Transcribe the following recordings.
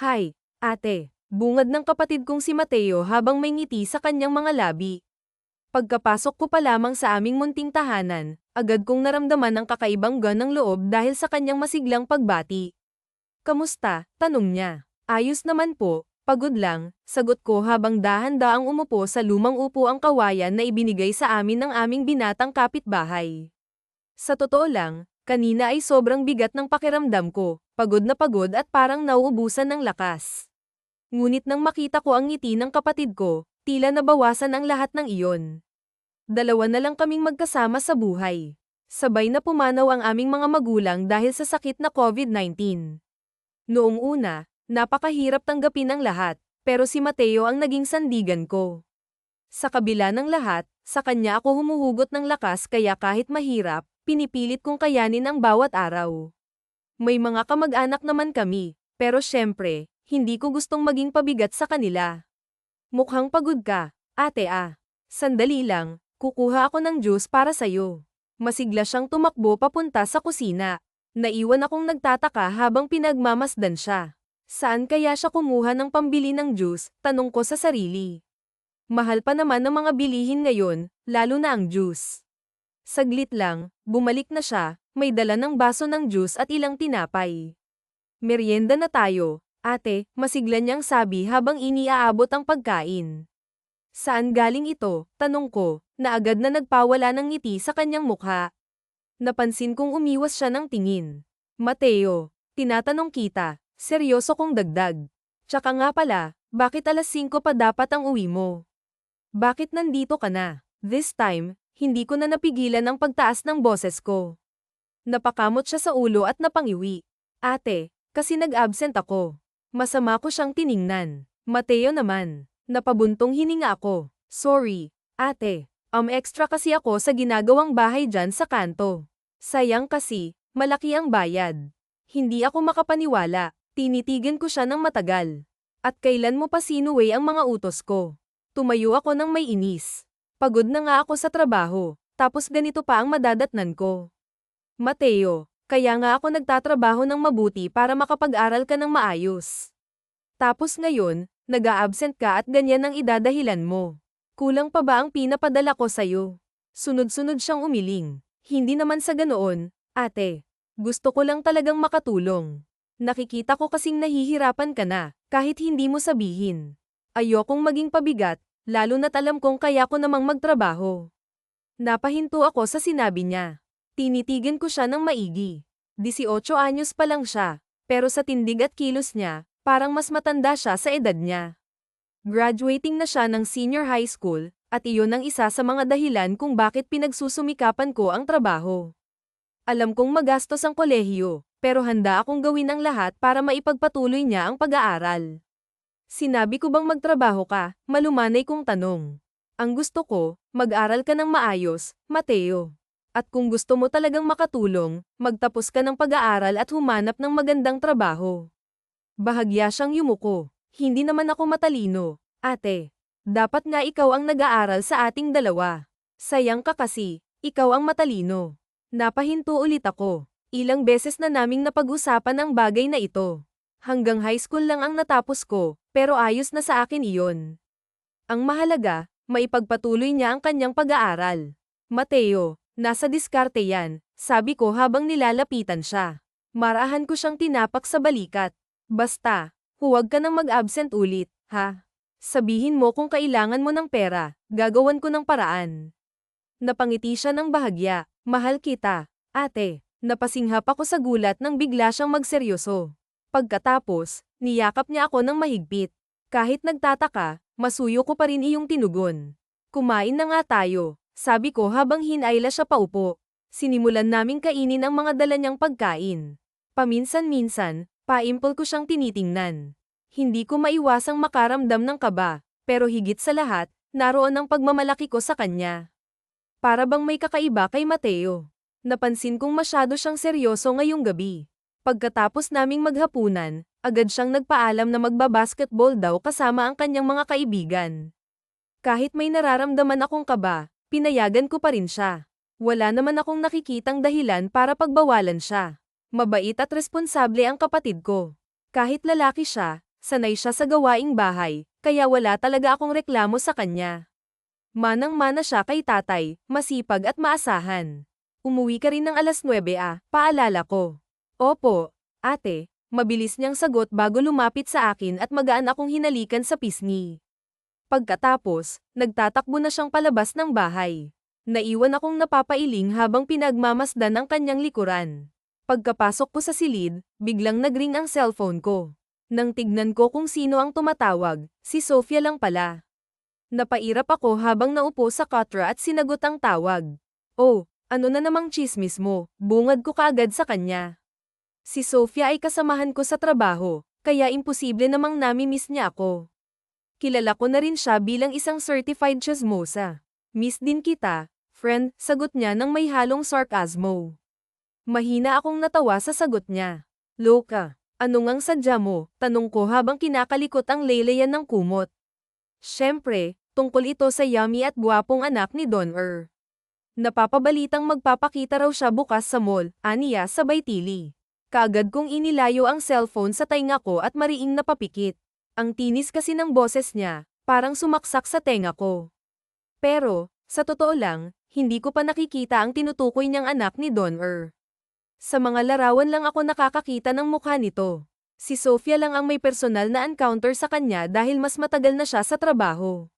Hi, ate. Bungad ng kapatid kong si Mateo habang may ngiti sa kanyang mga labi. Pagkapasok ko pa lamang sa aming munting tahanan, agad kong naramdaman ang kakaibang ganang loob dahil sa kanyang masiglang pagbati. Kamusta? Tanong niya. Ayos naman po, pagod lang, sagot ko habang dahan-daang umupo sa lumang upuang kawayan na ibinigay sa amin ng aming binatang kapitbahay. Sa totoo lang, kanina ay sobrang bigat ng pakiramdam ko, pagod na pagod at parang nauubusan ng lakas. Ngunit nang makita ko ang ngiti ng kapatid ko, tila nabawasan ang lahat ng iyon. Dalawa na lang kaming magkasama sa buhay. Sabay na pumanaw ang aming mga magulang dahil sa sakit na COVID-19. Noong una, napakahirap tanggapin ang lahat, pero si Mateo ang naging sandigan ko. Sa kabila ng lahat, sa kanya ako humuhugot ng lakas kaya kahit mahirap, pinipilit kong kayanin ang bawat araw. May mga kamag-anak naman kami, pero syempre, hindi ko gustong maging pabigat sa kanila. Mukhang pagod ka, ate ah. Sandali lang, kukuha ako ng juice para sa'yo. Masigla siyang tumakbo papunta sa kusina. Naiwan akong nagtataka habang pinagmamasdan siya. Saan kaya siya kumuha ng pambili ng juice, tanong ko sa sarili. Mahal pa naman ng mga bilihin ngayon, lalo na ang juice. Saglit lang, bumalik na siya, may dala ng baso ng juice at ilang tinapay. Merienda na tayo, ate, masigla niyang sabi habang iniaabot ang pagkain. Saan galing ito? Tanong ko, na agad na nagpawala ng ngiti sa kanyang mukha. Napansin kong umiwas siya ng tingin. Mateo, tinatanong kita, seryoso kong dagdag. Tsaka nga pala, bakit alas 5 pa dapat ang uwi mo? Bakit nandito ka na? This time, hindi ko na napigilan ang pagtaas ng boses ko. Napakamot siya sa ulo at napangiwi. Ate, kasi nag-absent ako. Masama ko siyang tiningnan. Mateo naman. Napabuntong hininga ako. Sorry, ate. Extra kasi ako sa ginagawang bahay dyan sa kanto. Sayang kasi, malaki ang bayad. Hindi ako makapaniwala. Tinitigan ko siya ng matagal. At kailan mo pa sinuway ang mga utos ko? Tumayo ako ng may inis. Pagod na nga ako sa trabaho, tapos ganito pa ang madadatnan ko. Mateo, kaya nga ako nagtatrabaho ng mabuti para makapag-aral ka ng maayos. Tapos ngayon, nag-a-absent ka at ganyan ang idadahilan mo. Kulang pa ba ang pinapadala ko sa'yo? Sunod-sunod siyang umiling. Hindi naman sa ganoon, ate. Gusto ko lang talagang makatulong. Nakikita ko kasing nahihirapan ka na, kahit hindi mo sabihin. Ayokong maging pabigat, lalo na't alam kong kaya ko namang magtrabaho. Napahinto ako sa sinabi niya. Tinitigan ko siya ng maigi. 18 anyos pa lang siya, pero sa tindig at kilos niya, parang mas matanda siya sa edad niya. Graduating na siya ng senior high school, at iyon ang isa sa mga dahilan kung bakit pinagsusumikapan ko ang trabaho. Alam kong magastos ang kolehiyo, pero handa akong gawin ang lahat para maipagpatuloy niya ang pag-aaral. Sinabi ko bang magtrabaho ka? Malumanay kong tanong. Ang gusto ko, mag-aral ka ng maayos, Mateo. At kung gusto mo talagang makatulong, magtapos ka ng pag-aaral at humanap ng magandang trabaho. Bahagya siyang yumuko. Hindi naman ako matalino, ate. Dapat nga ikaw ang nag-aaral sa ating dalawa. Sayang ka kasi, ikaw ang matalino. Napahinto ulit ako. Ilang beses na naming napag-usapan ang bagay na ito. Hanggang high school lang ang natapos ko, pero ayos na sa akin iyon. Ang mahalaga, maipagpatuloy niya ang kanyang pag-aaral. Mateo, nasa diskarte yan, sabi ko habang nilalapitan siya. Marahan ko siyang tinapak sa balikat. Basta, huwag ka nang mag-absent ulit, ha? Sabihin mo kung kailangan mo ng pera, gagawan ko ng paraan. Napangiti siya ng bahagya. Mahal kita, ate. Napasinghap ako sa gulat nang bigla siyang magseryoso. Pagkatapos, niyakap niya ako ng mahigpit. Kahit nagtataka, masuyo ko pa rin iyong tinugon. Kumain na nga tayo, sabi ko habang hinayla siya paupo. Sinimulan naming kainin ang mga dala niyang pagkain. Paminsan-minsan, paimpol ko siyang tinitingnan. Hindi ko maiwasang makaramdam ng kaba, pero higit sa lahat, naroon ang pagmamalaki ko sa kanya. Para bang may kakaiba kay Mateo. Napansin kong masyado siyang seryoso ngayong gabi. Pagkatapos naming maghapunan, agad siyang nagpaalam na magbabasketball daw kasama ang kanyang mga kaibigan. Kahit may nararamdaman akong kaba, pinayagan ko pa rin siya. Wala naman akong nakikitang dahilan para pagbawalan siya. Mabait at responsable ang kapatid ko. Kahit lalaki siya, Sanay siya sa gawaing bahay, kaya wala talaga akong reklamo sa kanya. Manang-mana siya kay tatay, masipag at maasahan. Umuwi ka rin ng alas 9 paalala ko. Opo, ate, mabilis niyang sagot bago lumapit sa akin at magaan akong hinalikan sa pisngi. Pagkatapos, nagtatakbo na siyang palabas ng bahay. Naiwan akong napapailing habang pinagmamasdan ang kanyang likuran. Pagkapasok ko sa silid, biglang nagring ang cellphone ko. Nang tignan ko kung sino ang tumatawag, si Sofia lang pala. Napairap ako habang naupo sa katra at sinagot ang tawag. Oh, ano na namang tsismis mo? Bungad ko kaagad sa kanya. Si Sofia ay kasamahan ko sa trabaho, kaya imposible namang nami-miss niya ako. Kilala ko na rin siya bilang isang certified chismosa. Miss din kita, friend, sagot niya nang may halong sarcasmo. Mahina akong natawa sa sagot niya. Loka, ano ngang sadya mo? Tanong ko habang kinakalikot ang laylayan ng kumot. Siyempre, tungkol ito sa yummy at guwapong anak ni Don Er. Napapabalitang magpapakita raw siya bukas sa mall, aniya sabay tili. Kaagad kong inilayo ang cellphone sa tainga ko at mariing napapikit. Ang tinis kasi ng boses niya, parang sumaksak sa tenga ko. Pero, sa totoo lang, hindi ko pa nakikita ang tinutukoy niyang anak ni Don Er. Sa mga larawan lang ako nakakakita ng mukha nito. Si Sofia lang ang may personal na encounter sa kanya dahil mas matagal na siya sa trabaho.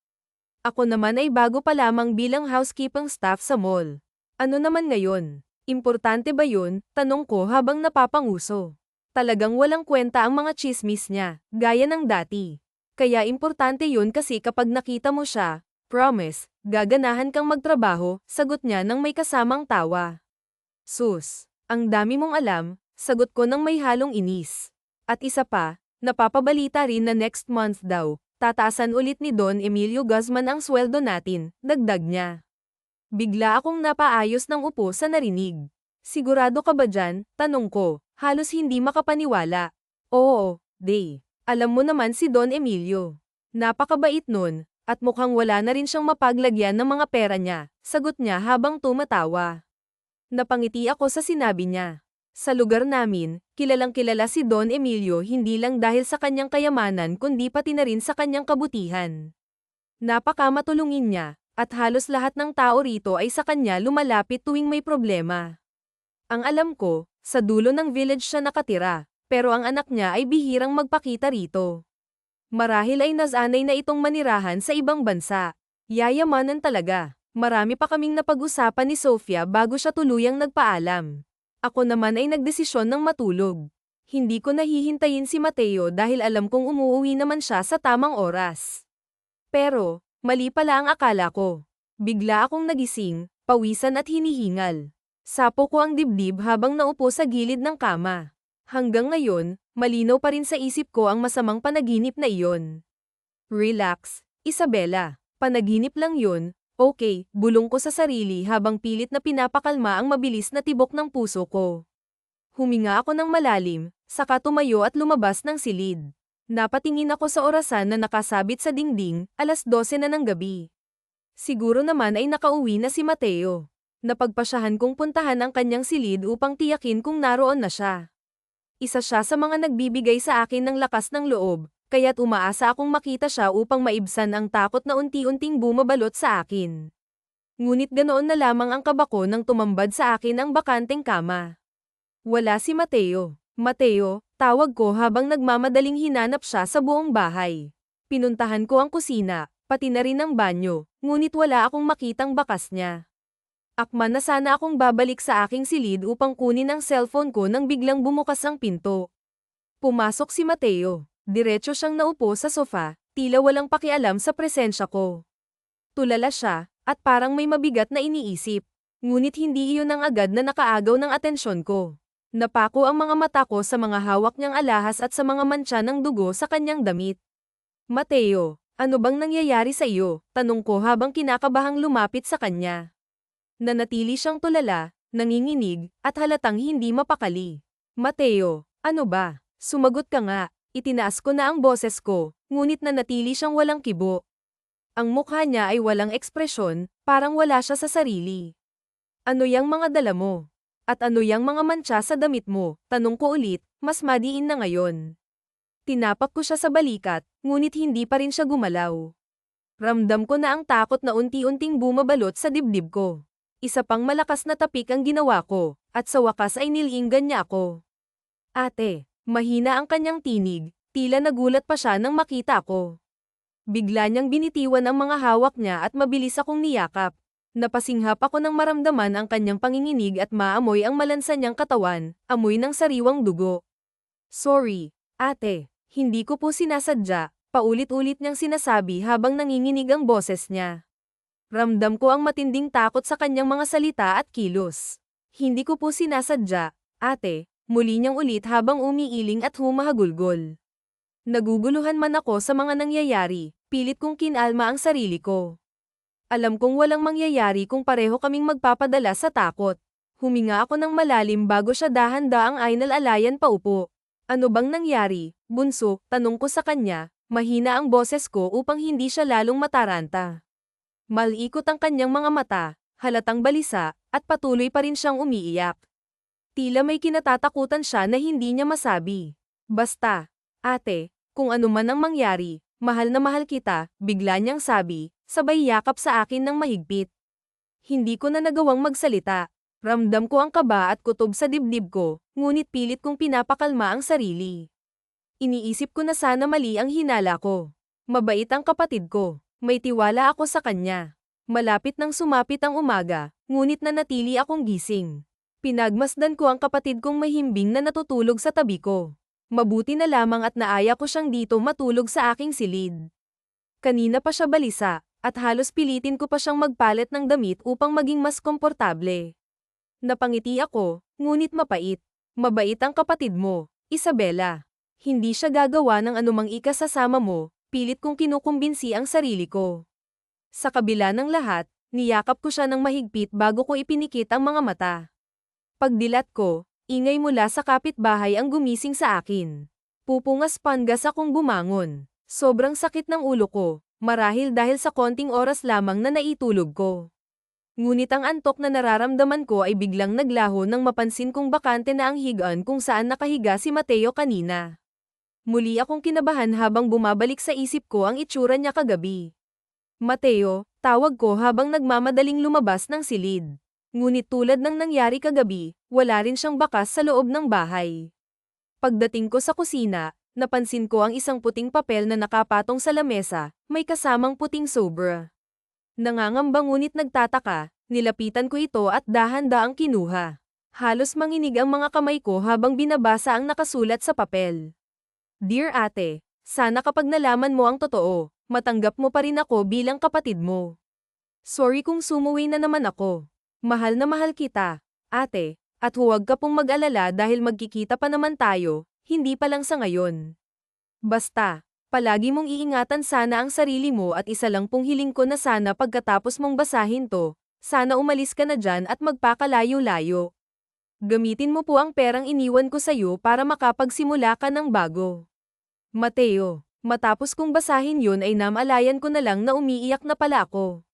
Ako naman ay bago pa lamang bilang housekeeping staff sa mall. Ano naman ngayon? Importante ba yun? Tanong ko habang napapanguso. Talagang walang kwenta ang mga chismis niya, gaya ng dati. Kaya importante yun kasi kapag nakita mo siya, promise, gaganahan kang magtrabaho, sagot niya nang may kasamang tawa. Sus, ang dami mong alam, sagot ko nang may halong inis. At isa pa, napapabalita rin na next month daw, tataasan ulit ni Don Emilio Guzman ang sweldo natin, dagdag niya. Bigla akong napaayos ng upo sa narinig. Sigurado ka ba dyan? Tanong ko, halos hindi makapaniwala. Oo, Day. Alam mo naman si Don Emilio. Napakabait nun, at mukhang wala na rin siyang mapaglagyan ng mga pera niya, sagot niya habang tumatawa. Napangiti ako sa sinabi niya. Sa lugar namin, kilalang kilala si Don Emilio hindi lang dahil sa kanyang kayamanan kundi pati na rin sa kanyang kabutihan. Napakamatulungin niya, at halos lahat ng tao rito ay sa kanya lumalapit tuwing may problema. Ang alam ko, sa dulo ng village siya nakatira, pero ang anak niya ay bihirang magpakita rito. Marahil ay nasanay na itong manirahan sa ibang bansa. Yayamanan talaga. Marami pa kaming napag-usapan ni Sofia bago siya tuluyang nagpaalam. Ako naman ay nagdesisyon ng matulog. Hindi ko nahihintayin si Mateo dahil alam kong umuwi naman siya sa tamang oras. Pero, mali pala ang akala ko. Bigla akong nagising, pawisan at hinihingal. Sapo ko ang dibdib habang naupo sa gilid ng kama. Hanggang ngayon, malinaw pa rin sa isip ko ang masamang panaginip na iyon. Relax, Isabella. Panaginip lang yun. Okay, bulong ko sa sarili habang pilit na pinapakalma ang mabilis na tibok ng puso ko. Huminga ako ng malalim, saka tumayo at lumabas ng silid. Napatingin ako sa orasan na nakasabit sa dingding, alas 12 na ng gabi. Siguro naman ay nakauwi na si Mateo. Napagpasyahan kong puntahan ang kanyang silid upang tiyakin kung naroon na siya. Isa siya sa mga nagbibigay sa akin ng lakas ng loob, kaya't umaasa akong makita siya upang maibsan ang takot na unti-unting bumabalot sa akin. Ngunit ganoon na lamang ang kaba ko nang tumambad sa akin ang bakanteng kama. Wala si Mateo. Mateo, tawag ko habang nagmamadaling hinanap siya sa buong bahay. Pinuntahan ko ang kusina, pati na rin ang banyo, ngunit wala akong makitang bakas niya. Akma na sana akong babalik sa aking silid upang kunin ang cellphone ko nang biglang bumukas ang pinto. Pumasok si Mateo. Diretso siyang naupo sa sofa, tila walang pakialam sa presensya ko. Tulala siya, at parang may mabigat na iniisip. Ngunit hindi iyon ang agad na nakaagaw ng atensyon ko. Napako ang mga mata ko sa mga hawak niyang alahas at sa mga mantsa ng dugo sa kanyang damit. Mateo, ano bang nangyayari sa iyo? Tanong ko habang kinakabahang lumapit sa kanya. Nanatili siyang tulala, nanginginig, at halatang hindi mapakali. Mateo, ano ba? Sumagot ka nga. Itinaas ko na ang boses ko, ngunit nanatili siyang walang kibo. Ang mukha niya ay walang ekspresyon, parang wala siya sa sarili. Ano yang mga dala mo? At ano yang mga mantsa sa damit mo? Tanong ko ulit, mas madiin na ngayon. Tinapak ko siya sa balikat, ngunit hindi pa rin siya gumalaw. Ramdam ko na ang takot na unti-unting bumabalot sa dibdib ko. Isa pang malakas na tapik ang ginawa ko, at sa wakas ay nilinggan niya ako. Ate, mahina ang kanyang tinig, tila nagulat pa siya nang makita ko. Bigla niyang binitiwan ang mga hawak niya at mabilis akong niyakap. Napasinghap ako nang maramdaman ang kanyang panginginig at maamoy ang malansa niyang katawan, amoy ng sariwang dugo. Sorry, ate, hindi ko po sinasadya, paulit-ulit niyang sinasabi habang nanginginig ang boses niya. Ramdam ko ang matinding takot sa kanyang mga salita at kilos. Hindi ko po sinasadya, ate, muli niyang ulit habang umiiling at humahagulgol. Naguguluhan man ako sa mga nangyayari, pilit kong kinalma ang sarili ko. Alam kong walang mangyayari kung pareho kaming magpapadala sa takot. Huminga ako ng malalim bago siya dahan-daang ainal-alayan paupo. Ano bang nangyari, bunso? Tanong ko sa kanya, mahina ang boses ko upang hindi siya lalong mataranta. Malikot ang kanyang mga mata, halatang balisa, at patuloy pa rin siyang umiiyak. Tila may kinatatakutan siya na hindi niya masabi. Basta, ate, kung ano man ang mangyari, mahal na mahal kita, bigla niyang sabi, sabay yakap sa akin ng mahigpit. Hindi ko na nagawang magsalita. Ramdam ko ang kaba at kutob sa dibdib ko, ngunit pilit kong pinapakalma ang sarili. Iniisip ko na sana mali ang hinala ko. Mabait ang kapatid ko. May tiwala ako sa kanya. Malapit nang sumapit ang umaga, ngunit nanatili akong gising. Pinagmasdan ko ang kapatid kong mahimbing na natutulog sa tabi ko. Mabuti na lamang at naaya ko siyang dito matulog sa aking silid. Kanina pa siya balisa, at halos pilitin ko pa siyang magpalit ng damit upang maging mas komportable. Napangiti ako, ngunit mapait. Mabait ang kapatid mo, Isabela. Hindi siya gagawa ng anumang ikasasama mo, pilit kong kinukumbinsi ang sarili ko. Sa kabila ng lahat, niyakap ko siya ng mahigpit bago ko ipinikit ang mga mata. Pagdilat ko, ingay mula sa kapitbahay ang gumising sa akin. Pupungas-pangas akong bumangon. Sobrang sakit ng ulo ko, marahil dahil sa konting oras lamang na naitulog ko. Ngunit ang antok na nararamdaman ko ay biglang naglaho nang mapansin kong bakante na ang higaan kung saan nakahiga si Mateo kanina. Muli akong kinabahan habang bumabalik sa isip ko ang itsura niya kagabi. Mateo, tawag ko habang nagmamadaling lumabas ng silid. Ngunit tulad ng nangyari kagabi, wala rin siyang bakas sa loob ng bahay. Pagdating ko sa kusina, napansin ko ang isang puting papel na nakapatong sa lamesa, may kasamang puting sobra. Nangangamba ngunit nagtataka, nilapitan ko ito at dahan-daang kinuha. Halos manginig ang mga kamay ko habang binabasa ang nakasulat sa papel. Dear ate, sana kapag nalaman mo ang totoo, matanggap mo pa rin ako bilang kapatid mo. Sorry kung sumuwi na naman ako. Mahal na mahal kita, ate, at huwag ka pong mag-alala dahil magkikita pa naman tayo, hindi pa lang sa ngayon. Basta, palagi mong iingatan sana ang sarili mo at isa lang pong hiling ko na sana pagkatapos mong basahin to, sana umalis ka na dyan at magpakalayo-layo. Gamitin mo po ang perang iniwan ko sa'yo para makapagsimula ka ng bago. Mateo, matapos kong basahin yun ay namalayan ko na lang na umiiyak na pala ako.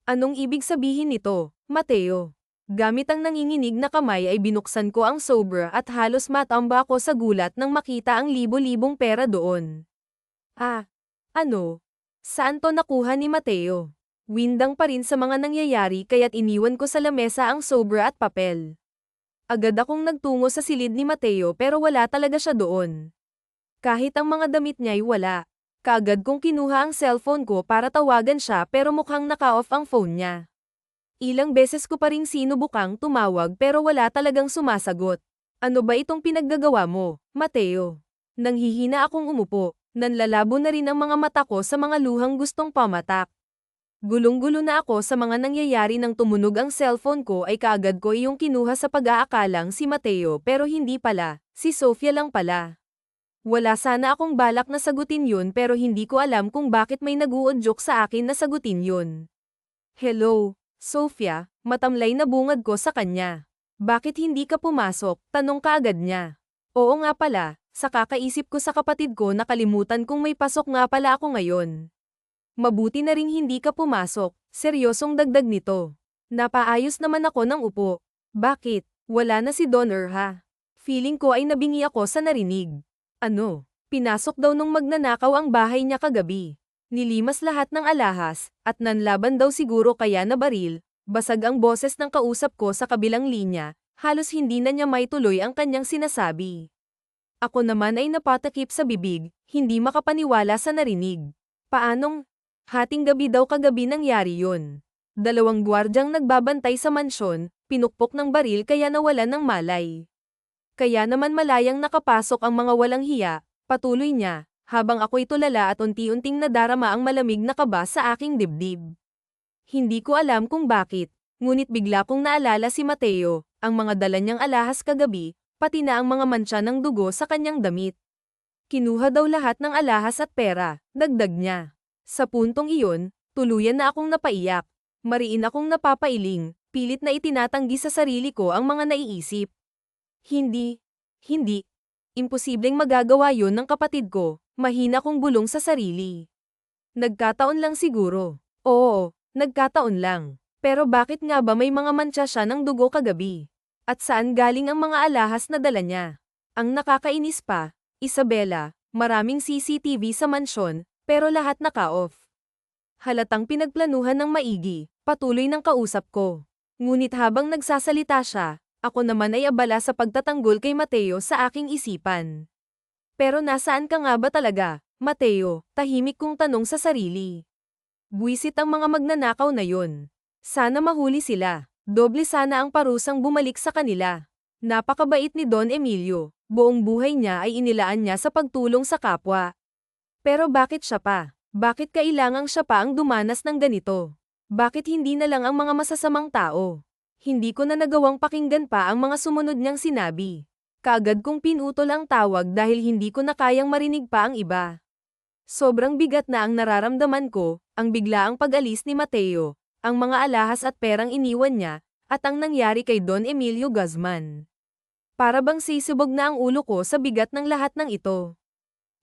Anong ibig sabihin nito, Mateo? Gamit ang nanginginig na kamay ay binuksan ko ang sobra at halos matamba ako sa gulat nang makita ang libo-libong pera doon. Ano? Saan to nakuha ni Mateo? Windang pa rin sa mga nangyayari kaya't iniwan ko sa lamesa ang sobra at papel. Agad akong nagtungo sa silid ni Mateo pero wala talaga siya doon. Kahit ang mga damit niya'y wala. Kaagad kong kinuha ang cellphone ko para tawagan siya pero mukhang naka-off ang phone niya. Ilang beses ko pa ring sinubukang tumawag pero wala talagang sumasagot. Ano ba itong pinaggagawa mo, Mateo? Nanghihina akong umupo. Nanlalabo na rin ang mga mata ko sa mga luhang gustong pamatak. Gulong-gulo na ako sa mga nangyayari nang tumunog ang cellphone ko ay kaagad ko iyong kinuha sa pag-aakalang si Mateo pero hindi pala, si Sofia lang pala. Wala sana akong balak na sagutin yun pero hindi ko alam kung bakit may nag-uudyok sa akin na sagutin yun. Hello, Sofia, matamlay na bungad ko sa kanya. Bakit hindi ka pumasok? Tanong kaagad niya. Oo nga pala, sa kakaisip ko sa kapatid ko nakalimutan kung may pasok nga pala ako ngayon. Mabuti na ring hindi ka pumasok, seryosong dagdag nito. Napaayos naman ako ng upo. Bakit? Wala na si Don Erha. Feeling ko ay nabingi ako sa narinig. Ano? Pinasok daw nung magnanakaw ang bahay niya kagabi. Nilimas lahat ng alahas, at nanlaban daw siguro kaya nabaril. Basag ang boses ng kausap ko sa kabilang linya, halos hindi na niya maituloy ang kanyang sinasabi. Ako naman ay napatakip sa bibig, hindi makapaniwala sa narinig. Paanong? Hating gabi daw kagabi nangyari yun. 2 gwardyang nagbabantay sa mansyon, pinukpok ng baril kaya nawalan ng malay. Kaya naman malayang nakapasok ang mga walang hiya, patuloy niya, habang ako'y tulala at unti-unting nadarama ang malamig na kaba sa aking dibdib. Hindi ko alam kung bakit, ngunit bigla kong naalala si Mateo, ang mga dala niyang alahas kagabi, pati na ang mga mantsa ng dugo sa kanyang damit. Kinuha daw lahat ng alahas at pera, dagdag niya. Sa puntong iyon, tuluyan na akong napaiyak. Mariin akong napapailing, pilit na itinatanggi sa sarili ko ang mga naiisip. Hindi. Imposibleng magagawa yon ng kapatid ko, mahina kong bulong sa sarili. Nagkataon lang siguro. Oo, nagkataon lang. Pero bakit nga ba may mga mantsa siya ng dugo kagabi? At saan galing ang mga alahas na dala niya? Ang nakakainis pa, Isabela, maraming CCTV sa mansyon, pero lahat naka-off. Halatang pinagplanuhan ng maigi, patuloy ng kausap ko. Ngunit habang nagsasalita siya, ako naman ay abala sa pagtatanggol kay Mateo sa aking isipan. Pero nasaan ka nga ba talaga, Mateo? Tahimik kong tanong sa sarili. Buwisit ang mga magnanakaw na yon. Sana mahuli sila. Doble sana ang parusang bumalik sa kanila. Napakabait ni Don Emilio. Buong buhay niya ay inilaan niya sa pagtulong sa kapwa. Pero bakit siya pa? Bakit kailangang siya pa ang dumanas ng ganito? Bakit hindi na lang ang mga masasamang tao? Hindi ko na nagawang pakinggan pa ang mga sumunod niyang sinabi. Kaagad kong pinutol ang tawag dahil hindi ko na kayang marinig pa ang iba. Sobrang bigat na ang nararamdaman ko, ang biglaang pag-alis ni Mateo, ang mga alahas at perang iniwan niya, at ang nangyari kay Don Emilio Guzman. Para bang sisubog na ang ulo ko sa bigat ng lahat ng ito.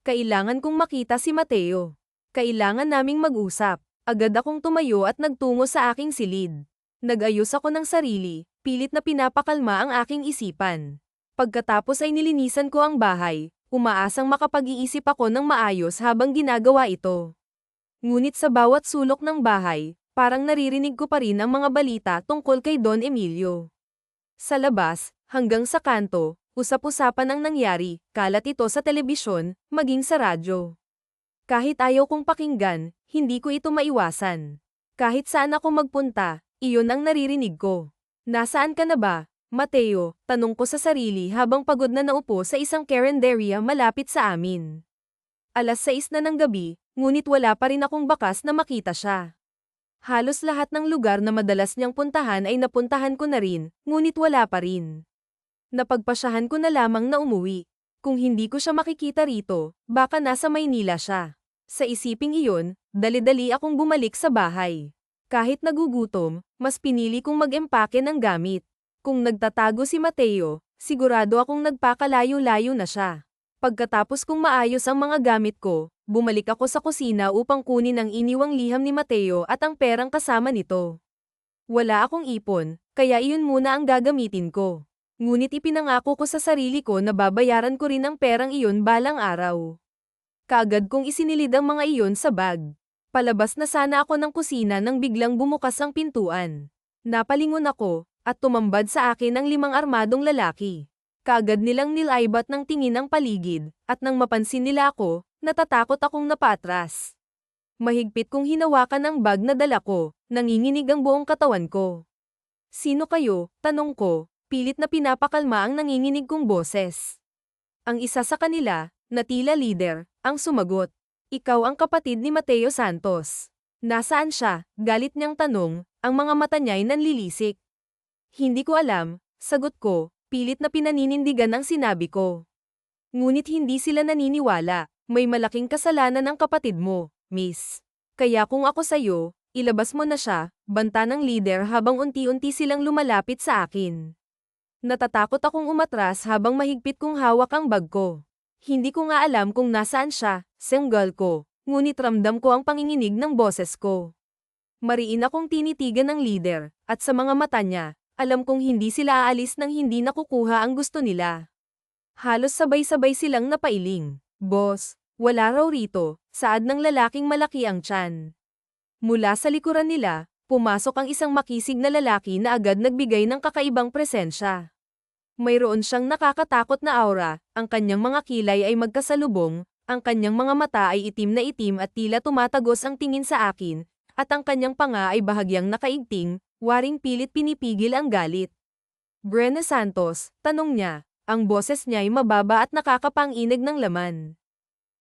Kailangan kong makita si Mateo. Kailangan naming mag-usap. Agad akong tumayo at nagtungo sa aking silid. Nag-ayos ako ng sarili, pilit na pinapakalma ang aking isipan. Pagkatapos ay nilinisan ko ang bahay, umaasang makapag-iisip ako ng maayos habang ginagawa ito. Ngunit sa bawat sulok ng bahay, parang naririnig ko pa rin ang mga balita tungkol kay Don Emilio. Sa labas, hanggang sa kanto, usap-usapan ang nangyari, kalat ito sa telebisyon, maging sa radyo. Kahit ayaw kong pakinggan, hindi ko ito maiwasan. Kahit saan ako magpunta, iyon ang naririnig ko. Nasaan ka na ba, Mateo? Tanong ko sa sarili habang pagod na naupo sa isang carinderia malapit sa amin. 6:00 na ng gabi, ngunit wala pa rin akong bakas na makita siya. Halos lahat ng lugar na madalas niyang puntahan ay napuntahan ko na rin, ngunit wala pa rin. Napagpasyahan ko na lamang na umuwi. Kung hindi ko siya makikita rito, baka nasa Maynila siya. Sa isiping iyon, dali-dali akong bumalik sa bahay. Kahit nagugutom, mas pinili kong mag-empake ng gamit. Kung nagtatago si Mateo, sigurado akong nagpakalayo-layo na siya. Pagkatapos kong maayos ang mga gamit ko, bumalik ako sa kusina upang kunin ang iniwang liham ni Mateo at ang perang kasama nito. Wala akong ipon, kaya iyon muna ang gagamitin ko. Ngunit ipinangako ko sa sarili ko na babayaran ko rin ang perang iyon balang araw. Kaagad kong isinilid ang mga iyon sa bag. Palabas na sana ako ng kusina nang biglang bumukas ang pintuan. Napalingon ako, at tumambad sa akin ang 5 armadong lalaki. Kaagad nilang nilaibat ng tingin ang paligid, at nang mapansin nila ako, natatakot akong napatras. Mahigpit kong hinawakan ang bag na dala ko, nanginginig ang buong katawan ko. Sino kayo? Tanong ko, pilit na pinapakalma ang nanginginig kong boses. Ang isa sa kanila, na tila leader, ang sumagot. Ikaw ang kapatid ni Mateo Santos. Nasaan siya? Galit niyang tanong, ang mga mata niya'y nanlilisik. Hindi ko alam, sagot ko, pilit na pinaninindigan ang sinabi ko. Ngunit hindi sila naniniwala, may malaking kasalanan ang kapatid mo, miss. Kaya kung ako sa'yo, ilabas mo na siya, banta ng leader habang unti-unti silang lumalapit sa akin. Natatakot akong umatras habang mahigpit kong hawak ang bag ko. Hindi ko nga alam kung nasaan siya, senggal ko, ngunit ramdam ko ang panginginig ng boses ko. Mariin akong tinitigan ng leader, at sa mga mata niya, alam kong hindi sila aalis nang hindi nakukuha ang gusto nila. Halos sabay-sabay silang napailing. Boss, wala raw rito, saad ng lalaking malaki ang tiyan. Mula sa likuran nila, pumasok ang isang makisig na lalaki na agad nagbigay ng kakaibang presensya. Mayroon siyang nakakatakot na aura, ang kanyang mga kilay ay magkasalubong, ang kanyang mga mata ay itim na itim at tila tumatagos ang tingin sa akin, at ang kanyang panga ay bahagyang nakaigting, waring pilit pinipigil ang galit. Brenna Santos, tanong niya, ang boses niya ay mababa at nakakapanginig ng laman.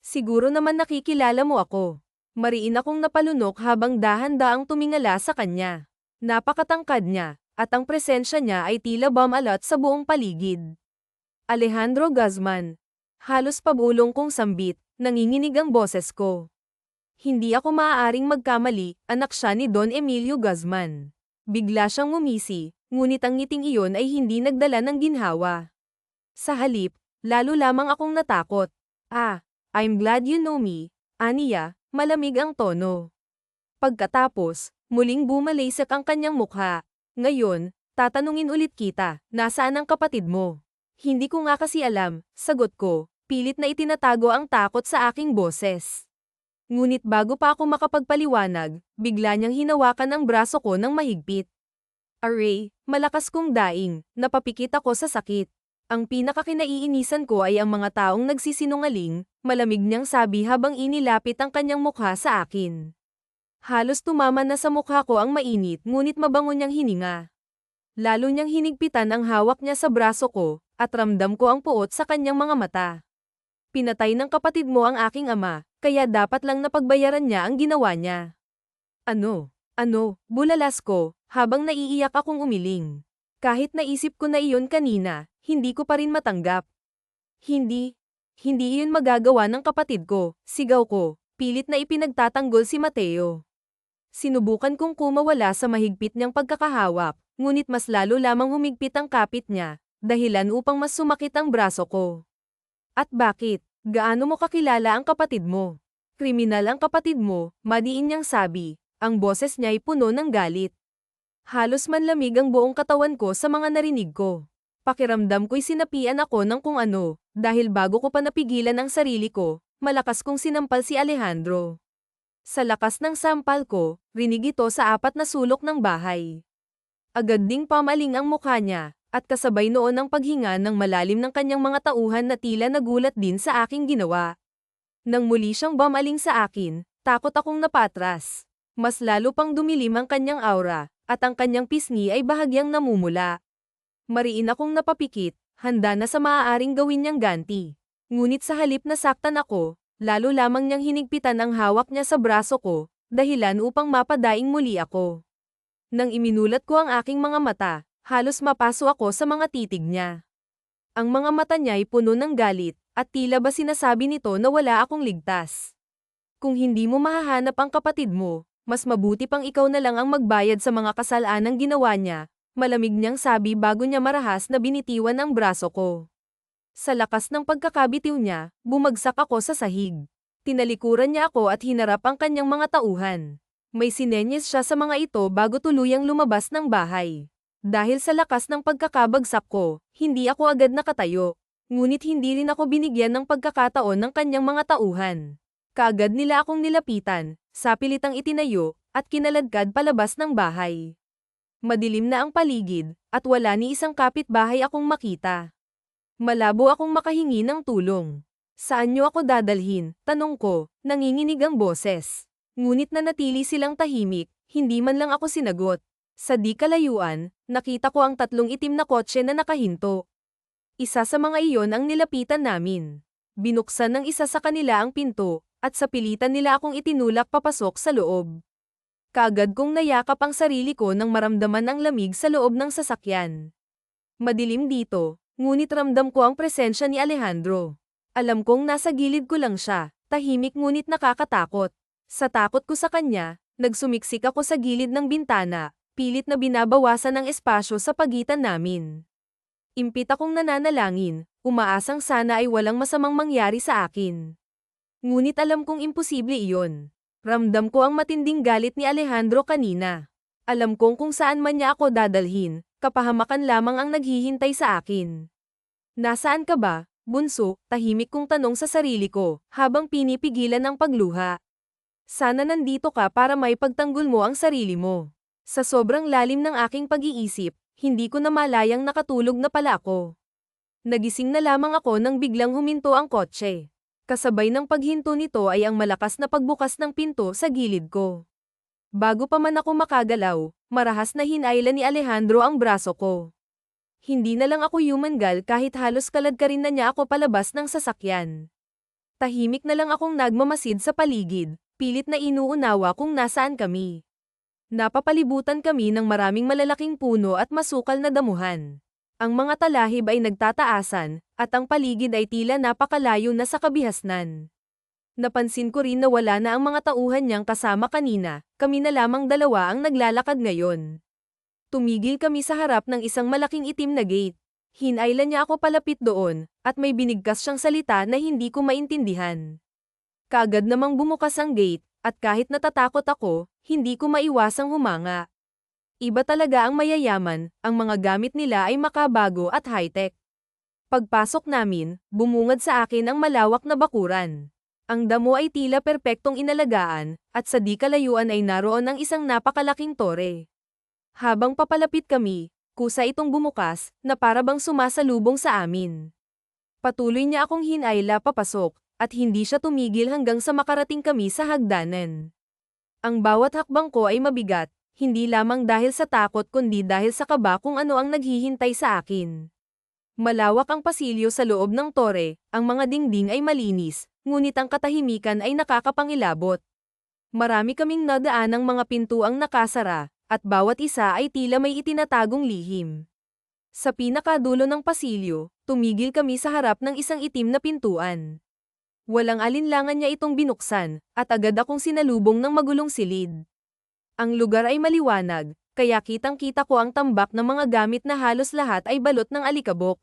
Siguro naman nakikilala mo ako. Mariin akong napalunok habang dahan-daang tumingala sa kanya. Napakatangkad niya, at ang presensya niya ay tila bumalot sa buong paligid. Alejandro Guzman. Halos pabulong kong sambit, nanginginig ang boses ko. Hindi ako maaaring magkamali, anak siya ni Don Emilio Guzman. Bigla siyang ngumisi, ngunit ang ngiting iyon ay hindi nagdala ng ginhawa. Sa halip, lalo lamang akong natakot. I'm glad you know me, aniya, malamig ang tono. Pagkatapos, muling bumalaysik ang kanyang mukha. Ngayon, tatanungin ulit kita, nasaan ang kapatid mo? Hindi ko nga kasi alam, sagot ko, pilit na itinatago ang takot sa aking boses. Ngunit bago pa ako makapagpaliwanag, bigla niyang hinawakan ang braso ko ng mahigpit. Aray, malakas kong daing, napapikit ako sa sakit. Ang pinakakinaiinisan ko ay ang mga taong nagsisinungaling, malamig niyang sabi habang inilapit ang kanyang mukha sa akin. Halos tumama na sa mukha ko ang mainit ngunit mabango niyang hininga. Lalo niyang hinigpitan ang hawak niya sa braso ko, at ramdam ko ang puot sa kanyang mga mata. Pinatay ng kapatid mo ang aking ama, kaya dapat lang napagbayaran niya ang ginawa niya. Ano, bulalas ko, habang naiiyak akong umiling. Kahit naisip ko na iyon kanina, hindi ko pa rin matanggap. Hindi iyon magagawa ng kapatid ko, sigaw ko, pilit na ipinagtatanggol si Mateo. Sinubukan kong kumawala sa mahigpit niyang pagkakahawak, ngunit mas lalo lamang humigpit ang kapit niya, dahilan upang mas sumakit ang braso ko. At bakit? Gaano mo kakilala ang kapatid mo? Kriminal ang kapatid mo, madiin niyang sabi, ang boses niya ay puno ng galit. Halos manlamig ang buong katawan ko sa mga narinig ko. Pakiramdam ko'y sinapian ako ng kung ano, dahil bago ko pa napigilan ang sarili ko, malakas kong sinampal si Alejandro. Sa lakas ng sampal ko, rinig ito sa apat na sulok ng bahay. Agad ding pamaling ang mukha niya, at kasabay noon ang paghinga ng malalim ng kanyang mga tauhan na tila nagulat din sa aking ginawa. Nang muli siyang bumaling sa akin, takot akong napatras. Mas lalo pang dumilim ang kanyang aura, at ang kanyang pisngi ay bahagyang namumula. Mariin akong napapikit, handa na sa maaaring gawin niyang ganti. Ngunit sa halip na saktan ako, lalo lamang niyang hinigpitan ang hawak niya sa braso ko, dahilan upang mapadaing muli ako. Nang iminulat ko ang aking mga mata, halos mapaso ako sa mga titig niya. Ang mga mata niya ay puno ng galit, at tila ba sinasabi nito na wala akong ligtas. Kung hindi mo mahahanap ang kapatid mo, mas mabuti pang ikaw na lang ang magbayad sa mga kasalanang ginawa niya, malamig niyang sabi bago niya marahas na binitiwan ang braso ko. Sa lakas ng pagkakabitiw niya, bumagsak ako sa sahig. Tinalikuran niya ako at hinarap ang kanyang mga tauhan. May sinenyes siya sa mga ito bago tuluyang lumabas ng bahay. Dahil sa lakas ng pagkakabagsak ko, hindi ako agad nakatayo. Ngunit hindi rin ako binigyan ng pagkakataon ng kanyang mga tauhan. Kaagad nila akong nilapitan, sapilitang itinayo, at kinaladkad palabas ng bahay. Madilim na ang paligid, at wala ni isang kapitbahay akong makita. Malabo akong makahingi ng tulong. Saan niyo ako dadalhin? Tanong ko, nanginginig ang boses. Ngunit nanatili silang tahimik, hindi man lang ako sinagot. Sa di kalayuan, nakita ko ang tatlong itim na kotse na nakahinto. Isa sa mga iyon ang nilapitan namin. Binuksan ng isa sa kanila ang pinto, at sa pilitan nila akong itinulak papasok sa loob. Kaagad kong nayakap ang sarili ko nang maramdaman ang lamig sa loob ng sasakyan. Madilim dito, ngunit ramdam ko ang presensya ni Alejandro. Alam kong nasa gilid ko lang siya, tahimik ngunit nakakatakot. Sa takot ko sa kanya, nagsumiksik ako sa gilid ng bintana, pilit na binabawasan ang espasyo sa pagitan namin. Impit akong nananalangin, umaasang sana ay walang masamang mangyari sa akin. Ngunit alam kong imposible iyon. Ramdam ko ang matinding galit ni Alejandro kanina. Alam kong kung saan man niya ako dadalhin, kapahamakan lamang ang naghihintay sa akin. Nasaan ka ba? bunso, tahimik kong tanong sa sarili ko, habang pinipigilan ang pagluha. Sana nandito ka para maipagtanggol mo ang sarili mo. Sa sobrang lalim ng aking pag-iisip, hindi ko na malayang nakatulog na pala ako. Nagising na lamang ako nang biglang huminto ang kotse. Kasabay ng paghinto nito ay ang malakas na pagbukas ng pinto sa gilid ko. Bago pa man ako makagalaw, marahas na hinayla ni Alejandro ang braso ko. Hindi na lang ako humangal kahit halos kaladkarin na niya ako palabas ng sasakyan. Tahimik na lang akong nagmamasid sa paligid, pilit na inuunawa kung nasaan kami. Napapalibutan kami ng maraming malalaking puno at masukal na damuhan. Ang mga talahib ay nagtataasan, at ang paligid ay tila napakalayo na sa kabihasnan. Napansin ko rin na wala na ang mga tauhan niyang kasama kanina, kami na lamang dalawa ang naglalakad ngayon. Tumigil kami sa harap ng isang malaking itim na gate. Hinayla niya ako palapit doon, at may binigkas siyang salita na hindi ko maintindihan. Kaagad namang bumukas ang gate, at kahit natatakot ako, hindi ko maiwasang humanga. Iba talaga ang mayayaman, ang mga gamit nila ay makabago at high-tech. Pagpasok namin, bumungad sa akin ang malawak na bakuran. Ang damo ay tila perpektong inalagaan, at sa di kalayuan ay naroon ang isang napakalaking tore. Habang papalapit kami, kusa itong bumukas, na para bang sumasalubong sa amin. Patuloy niya akong hinayla papasok, at hindi siya tumigil hanggang sa makarating kami sa hagdanan. Ang bawat hakbang ko ay mabigat, hindi lamang dahil sa takot kundi dahil sa kaba kung ano ang naghihintay sa akin. Malawak ang pasilyo sa loob ng tore, ang mga dingding ay malinis, ngunit ang katahimikan ay nakakapangilabot. Marami kaming nadaan ng mga pintuang nakasara, at bawat isa ay tila may itinatagong lihim. Sa pinakadulo ng pasilyo, tumigil kami sa harap ng isang itim na pintuan. Walang alinlangan niya itong binuksan, at agad akong sinalubong ng magulong silid. Ang lugar ay maliwanag, kaya kitang-kita ko ang tambak ng mga gamit na halos lahat ay balot ng alikabok.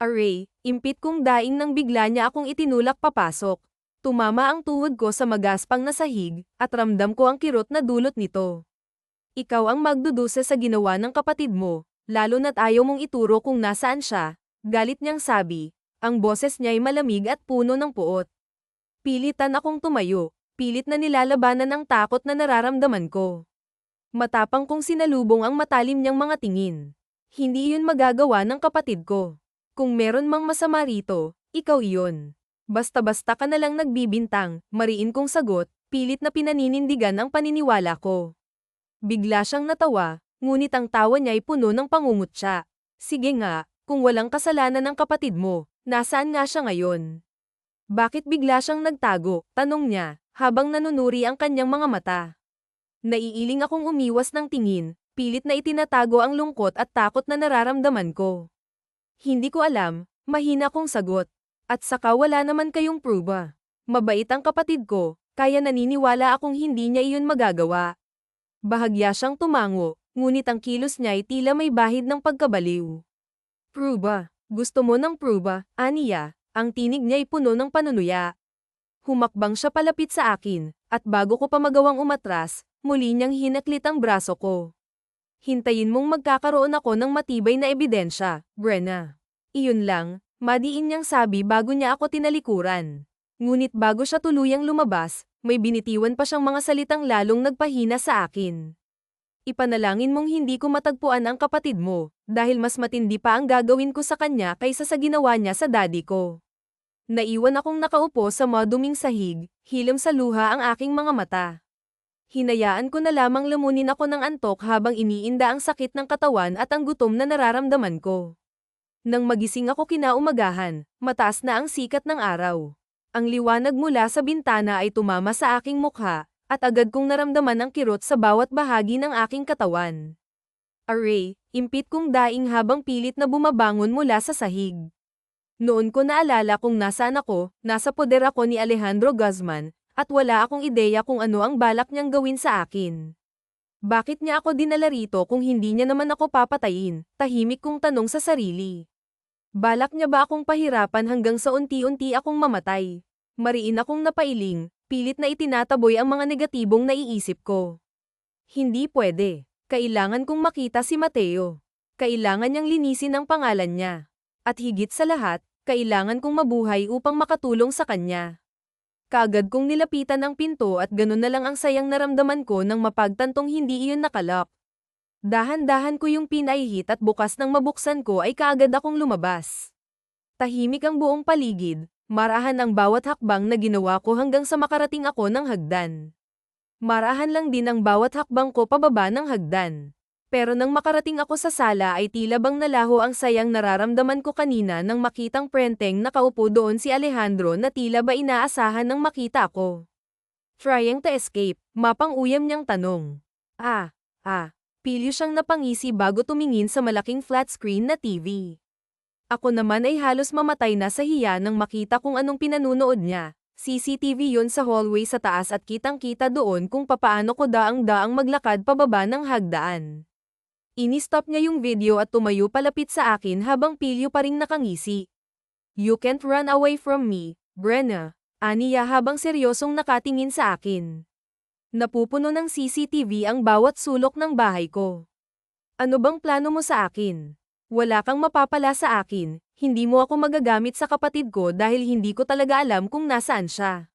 Aray, impit kong daing nang bigla niya akong itinulak papasok. Tumama ang tuhod ko sa magaspang na sahig, at ramdam ko ang kirot na dulot nito. Ikaw ang magdudusa sa ginawa ng kapatid mo, lalo na't ayaw mong ituro kung nasaan siya, galit niyang sabi. Ang boses niya ay malamig at puno ng puot. Pilitan akong tumayo. Pilit na nilalabanan ang takot na nararamdaman ko. Matapang kong sinalubong ang matalim niyang mga tingin. Hindi iyon magagawa ng kapatid ko. Kung meron mang masama rito, ikaw iyon. Basta-basta ka na lang nagbibintang, mariin kong sagot, pilit na pinaninindigan ang paniniwala ko. Bigla siyang natawa, ngunit ang tawa niya ay puno ng pangungutya. Sige nga, kung walang kasalanan ng kapatid mo, nasaan nga siya ngayon? Bakit bigla siyang nagtago? Tanong niya, habang nanunuri ang kanyang mga mata. Naiiling akong umiwas ng tingin, pilit na itinatago ang lungkot at takot na nararamdaman ko. Hindi ko alam, mahina kong sagot. At saka wala naman kayong pruba. Mabait ang kapatid ko, kaya naniniwala akong hindi niya iyon magagawa. Bahagya siyang tumango, ngunit ang kilos niya ay tila may bahid ng pagkabaliw. Pruba, gusto mo ng pruba, aniya, ang tinig niya ay puno ng panunuya. Humakbang siya palapit sa akin, at bago ko pa magawang umatras, muli niyang hinaklit ang braso ko. Hintayin mong magkakaroon ako ng matibay na ebidensya, Brenna. Iyon lang, madiin niyang sabi bago niya ako tinalikuran. Ngunit bago siya tuluyang lumabas, may binitiwan pa siyang mga salitang lalong nagpahina sa akin. Ipanalangin mong hindi ko matagpuan ang kapatid mo, dahil mas matindi pa ang gagawin ko sa kanya kaysa sa ginawa niya sa daddy ko. Naiwan akong nakaupo sa maduming sahig, hilom sa luha ang aking mga mata. Hinayaan ko na lamang lamunin ako ng antok habang iniinda ang sakit ng katawan at ang gutom na nararamdaman ko. Nang magising ako kinaumagahan, mataas na ang sikat ng araw. Ang liwanag mula sa bintana ay tumama sa aking mukha, at agad kong naramdaman ang kirot sa bawat bahagi ng aking katawan. Aray, impit kong daing habang pilit na bumabangon mula sa sahig. Noon ko naalala kung nasaan ako, nasa poder ako ni Alejandro Guzman, at wala akong ideya kung ano ang balak niyang gawin sa akin. Bakit niya ako dinala rito kung hindi niya naman ako papatayin? Tahimik kong tanong sa sarili. Balak niya ba akong pahirapan hanggang sa unti-unti akong mamatay? Mariin akong napailing, pilit na itinataboy ang mga negatibong naiisip ko. Hindi pwede. Kailangan kong makita si Mateo. Kailangan niyang linisin ang pangalan niya. At higit sa lahat, Kailangan kong mabuhay upang makatulong sa kanya. Kaagad kong nilapitan ang pinto at ganun na lang ang sayang naramdaman ko nang mapagtantong hindi iyon nakalock. Dahan-dahan ko yung pinahihit at bukas nang mabuksan ko ay kaagad akong lumabas. Tahimik ang buong paligid, marahan ang bawat hakbang na ginawa ko hanggang sa makarating ako ng hagdan. Marahan lang din ang bawat hakbang ko pababa ng hagdan. Pero nang makarating ako sa sala ay tila bang nalaho ang sayang nararamdaman ko kanina nang makitang prenteng nakaupo doon si Alejandro na tila ba inaasahan nang makita ako. Trying to escape, mapang-uyam niyang tanong. Pilyo siyang napangisi bago tumingin sa malaking flat screen na TV. Ako naman ay halos mamatay na sa hiya nang makita kung anong pinanunood niya. CCTV yon sa hallway sa taas at kitang-kita doon kung papaano ko daang-daang maglakad pababa ng hagdaan. Ini-stop niya yung video at tumayo palapit sa akin habang pilyo pa ring nakangisi. You can't run away from me, Brenna, aniya habang seryosong nakatingin sa akin. Napupuno ng CCTV ang bawat sulok ng bahay ko. Ano bang plano mo sa akin? Wala kang mapapala sa akin, hindi mo ako magagamit sa kapatid ko dahil hindi ko talaga alam kung nasaan siya.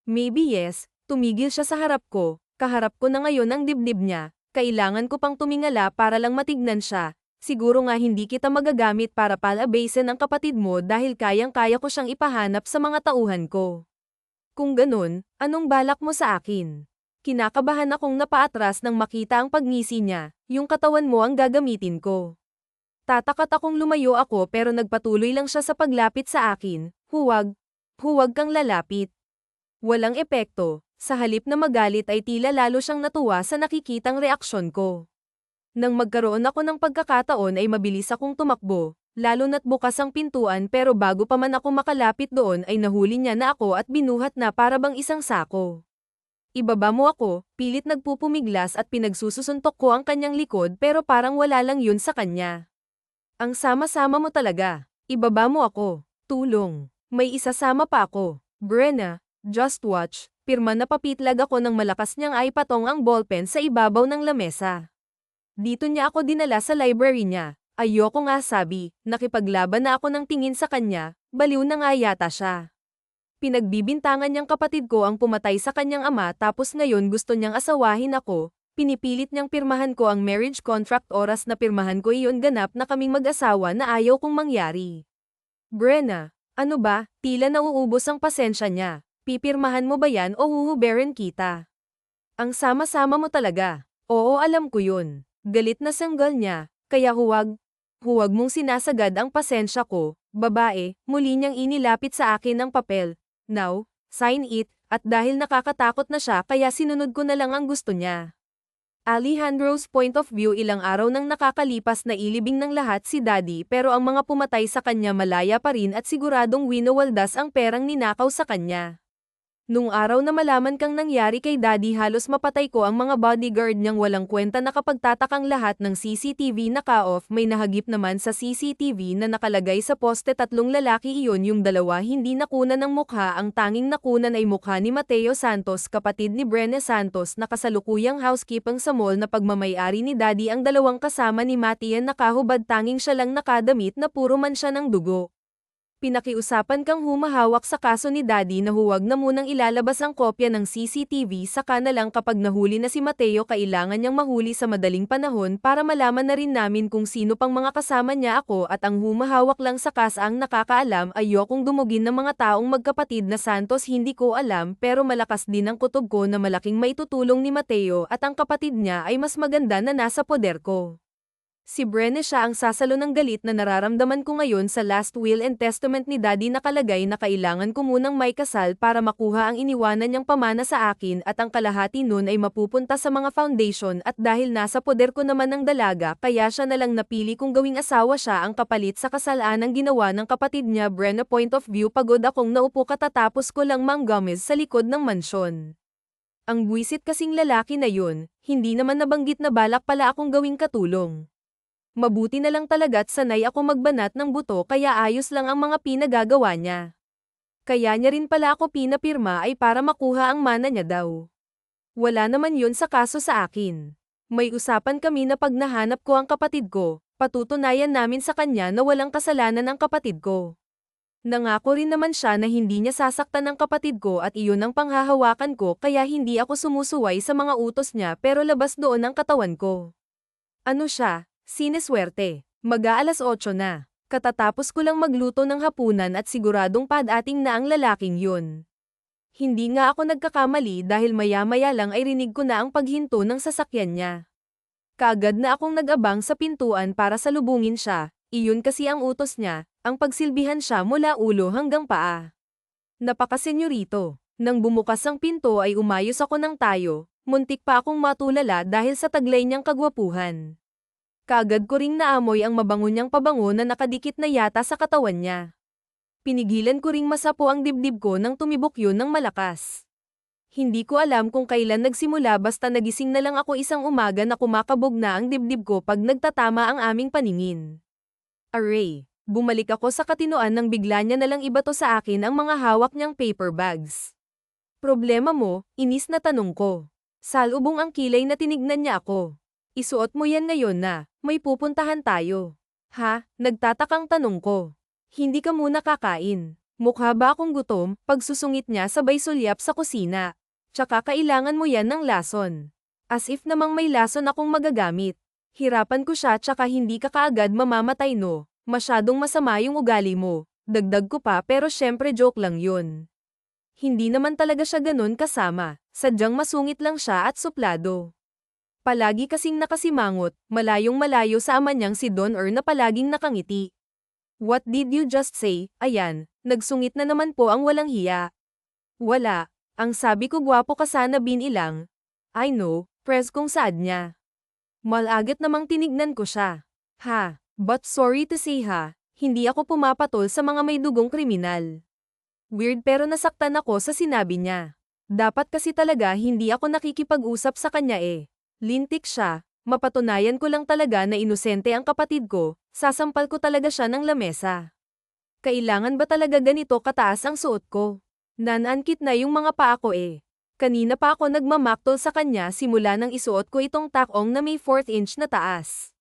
Maybe yes, tumigil siya sa harap ko, kaharap ko na ngayon ang dibdib niya, kailangan ko pang tumingala para lang matignan siya, siguro nga hindi kita magagamit para palabasin ang kapatid mo dahil kayang-kaya ko siyang ipahanap sa mga tauhan ko. Kung ganun, anong balak mo sa akin? Kinakabahan akong napaatras nang makita ang pagngisi niya, yung katawan mo ang gagamitin ko. Tatakat akong lumayo ako pero nagpatuloy lang siya sa paglapit sa akin, huwag kang lalapit. Walang epekto, sa halip na magalit ay tila lalo siyang natuwa sa nakikitang reaksyon ko. Nang magkaroon ako ng pagkakataon ay mabilis akong tumakbo, lalo na't bukas ang pintuan pero bago pa man ako makalapit doon ay nahuli niya na ako at binuhat na para bang isang sako. Ibaba mo ako, pilit nagpupumiglas at pinagsususuntok ko ang kanyang likod pero parang wala lang yun sa kanya. Ang sama-sama mo talaga. Ibaba mo ako. Tulong. May isasama pa ako. Brenna, just watch. Pirma na papitlag ako ng malakas niyang aipatong ang ballpen sa ibabaw ng lamesa. Dito niya ako dinala sa library niya. Ayoko nga sabi, nakipaglaban na ako ng tingin sa kanya, baliw na nga yata siya. Pinagbibintangan niyang kapatid ko ang pumatay sa kanyang ama tapos ngayon gusto niyang asawahin ako, pinipilit niyang pirmahan ko ang marriage contract oras na pirmahan ko iyon ganap na kaming mag-asawa na ayaw kong mangyari. Brenna, ano ba, tila nauubos ang pasensya niya, pipirmahan mo ba yan o huhuberin kita? Ang sama-sama mo talaga. Oo alam ko yun. Galit na sanggal niya, kaya huwag mong sinasagad ang pasensya ko, babae, muli niyang inilapit sa akin ang papel. Now, sign it, at dahil nakakatakot na siya kaya sinunod ko na lang ang gusto niya. Alejandro's point of view ilang araw nang nakakalipas na ilibing ng lahat si Daddy pero ang mga pumatay sa kanya malaya pa rin at siguradong winawaldas ang perang ninakaw sa kanya. Nung araw na malaman kang nangyari kay Daddy halos mapatay ko ang mga bodyguard niyang walang kwenta na kapagtatakang lahat ng CCTV naka-off may nahagip naman sa CCTV na nakalagay sa poste 3 lalaki iyon yung 2 hindi nakunan ng mukha ang tanging nakunan ay mukha ni Mateo Santos kapatid ni Brenna Santos na kasalukuyang housekeeping sa mall na pagmamayari ni Daddy ang 2 kasama ni Matian nakahubad tanging siya lang nakadamit na puro man siya ng dugo. Pinakiusapan kang humahawak sa kaso ni Daddy na huwag na munang ilalabas ang kopya ng CCTV saka na lang kapag nahuli na si Mateo kailangan niyang mahuli sa madaling panahon para malaman na rin namin kung sino pang mga kasama niya ako at ang humahawak lang sa kasa ang nakakaalam ayokong dumugin ng mga taong magkapatid na Santos hindi ko alam pero malakas din ang kutob ko na malaking maitutulong ni Mateo at ang kapatid niya ay mas maganda na nasa poder ko. Si Brenna siya ang sasalo ng galit na nararamdaman ko ngayon sa last will and testament ni Daddy nakalagay na kailangan ko munang may kasal para makuha ang iniwanan niyang pamana sa akin at ang kalahati nun ay mapupunta sa mga foundation at dahil nasa poder ko naman ng dalaga kaya siya na lang napili kong gawing asawa siya ang kapalit sa kasalanang ginawa ng kapatid niya Brenna point of view pagod akong naupo katatapos ko lang Mang Gomez sa likod ng mansyon. Ang buwisit kasing lalaki na yun, hindi naman nabanggit na balak pala akong gawing katulong. Mabuti na lang talaga't sanay ako magbanat ng buto kaya ayos lang ang mga pinagagawa niya. Kaya niya rin pala ako pinapirma ay para makuha ang mana niya daw. Wala naman yun sa kaso sa akin. May usapan kami na pag nahanap ko ang kapatid ko, patutunayan namin sa kanya na walang kasalanan ang kapatid ko. Nangako rin naman siya na hindi niya sasaktan ng kapatid ko at iyon ang panghahawakan ko kaya hindi ako sumusuway sa mga utos niya pero labas doon ang katawan ko. Ano siya? Sineswerte. Mag-aalas 8 na. Katatapos ko lang magluto ng hapunan at siguradong padating na ang lalaking yun. Hindi nga ako nagkakamali dahil maya-maya lang ay rinig ko na ang paghinto ng sasakyan niya. Kaagad na akong nag-abang sa pintuan para salubungin siya, iyon kasi ang utos niya, ang pagsilbihan siya mula ulo hanggang paa. Napakasenyorito. Nang bumukas ang pinto ay umayos ako ng tayo, muntik pa akong matulala dahil sa taglay niyang kagwapuhan. Kaagad ko ring naamoy ang mabango niyang pabango na nakadikit na yata sa katawan niya. Pinigilan ko ring masapo ang dibdib ko nang tumibok yun ng malakas. Hindi ko alam kung kailan nagsimula basta nagising na lang ako isang umaga na kumakabog na ang dibdib ko pag nagtatama ang aming paningin. Aray, bumalik ako sa katinoan nang bigla niya nalang ibato sa akin ang mga hawak niyang paper bags. Problema mo, inis na tanong ko. Salubong ang kilay na tinignan niya ako. Isuot mo yan ngayon na, may pupuntahan tayo. Ha? Nagtatakang tanong ko. Hindi ka muna kakain. Mukha ba akong gutom? Pagsusungit niya sabay sulyap sa kusina. Tsaka kailangan mo yan ng lason. As if namang may lason akong magagamit. Hirapan ko siya tsaka hindi ka kaagad mamamatay no. Masyadong masama yung ugali mo. Dagdag ko pa pero syempre joke lang yun. Hindi naman talaga siya ganun kasama. Sadyang masungit lang siya at suplado. Palagi kasing nakasimangot, malayong malayo sa ama niyang si Don na palaging nakangiti. What did you just say? Ayan, nagsungit na naman po ang walang hiya. Wala, ang sabi ko gwapo ka sana binilang. I know, press kong saad niya. Malagat namang tinignan ko siya. Ha, but sorry to say ha, hindi ako pumapatol sa mga may dugong kriminal. Weird pero nasaktan ako sa sinabi niya. Dapat kasi talaga hindi ako nakikipag-usap sa kanya eh. Lintik siya, mapatunayan ko lang talaga na inosente ang kapatid ko, sasampal ko talaga siya ng lamesa. Kailangan ba talaga ganito kataas ang suot ko? Nanankit na yung mga paa ko eh. Kanina pa ako nagmamaktol sa kanya simula nang isuot ko itong takong na may 4th inch na taas.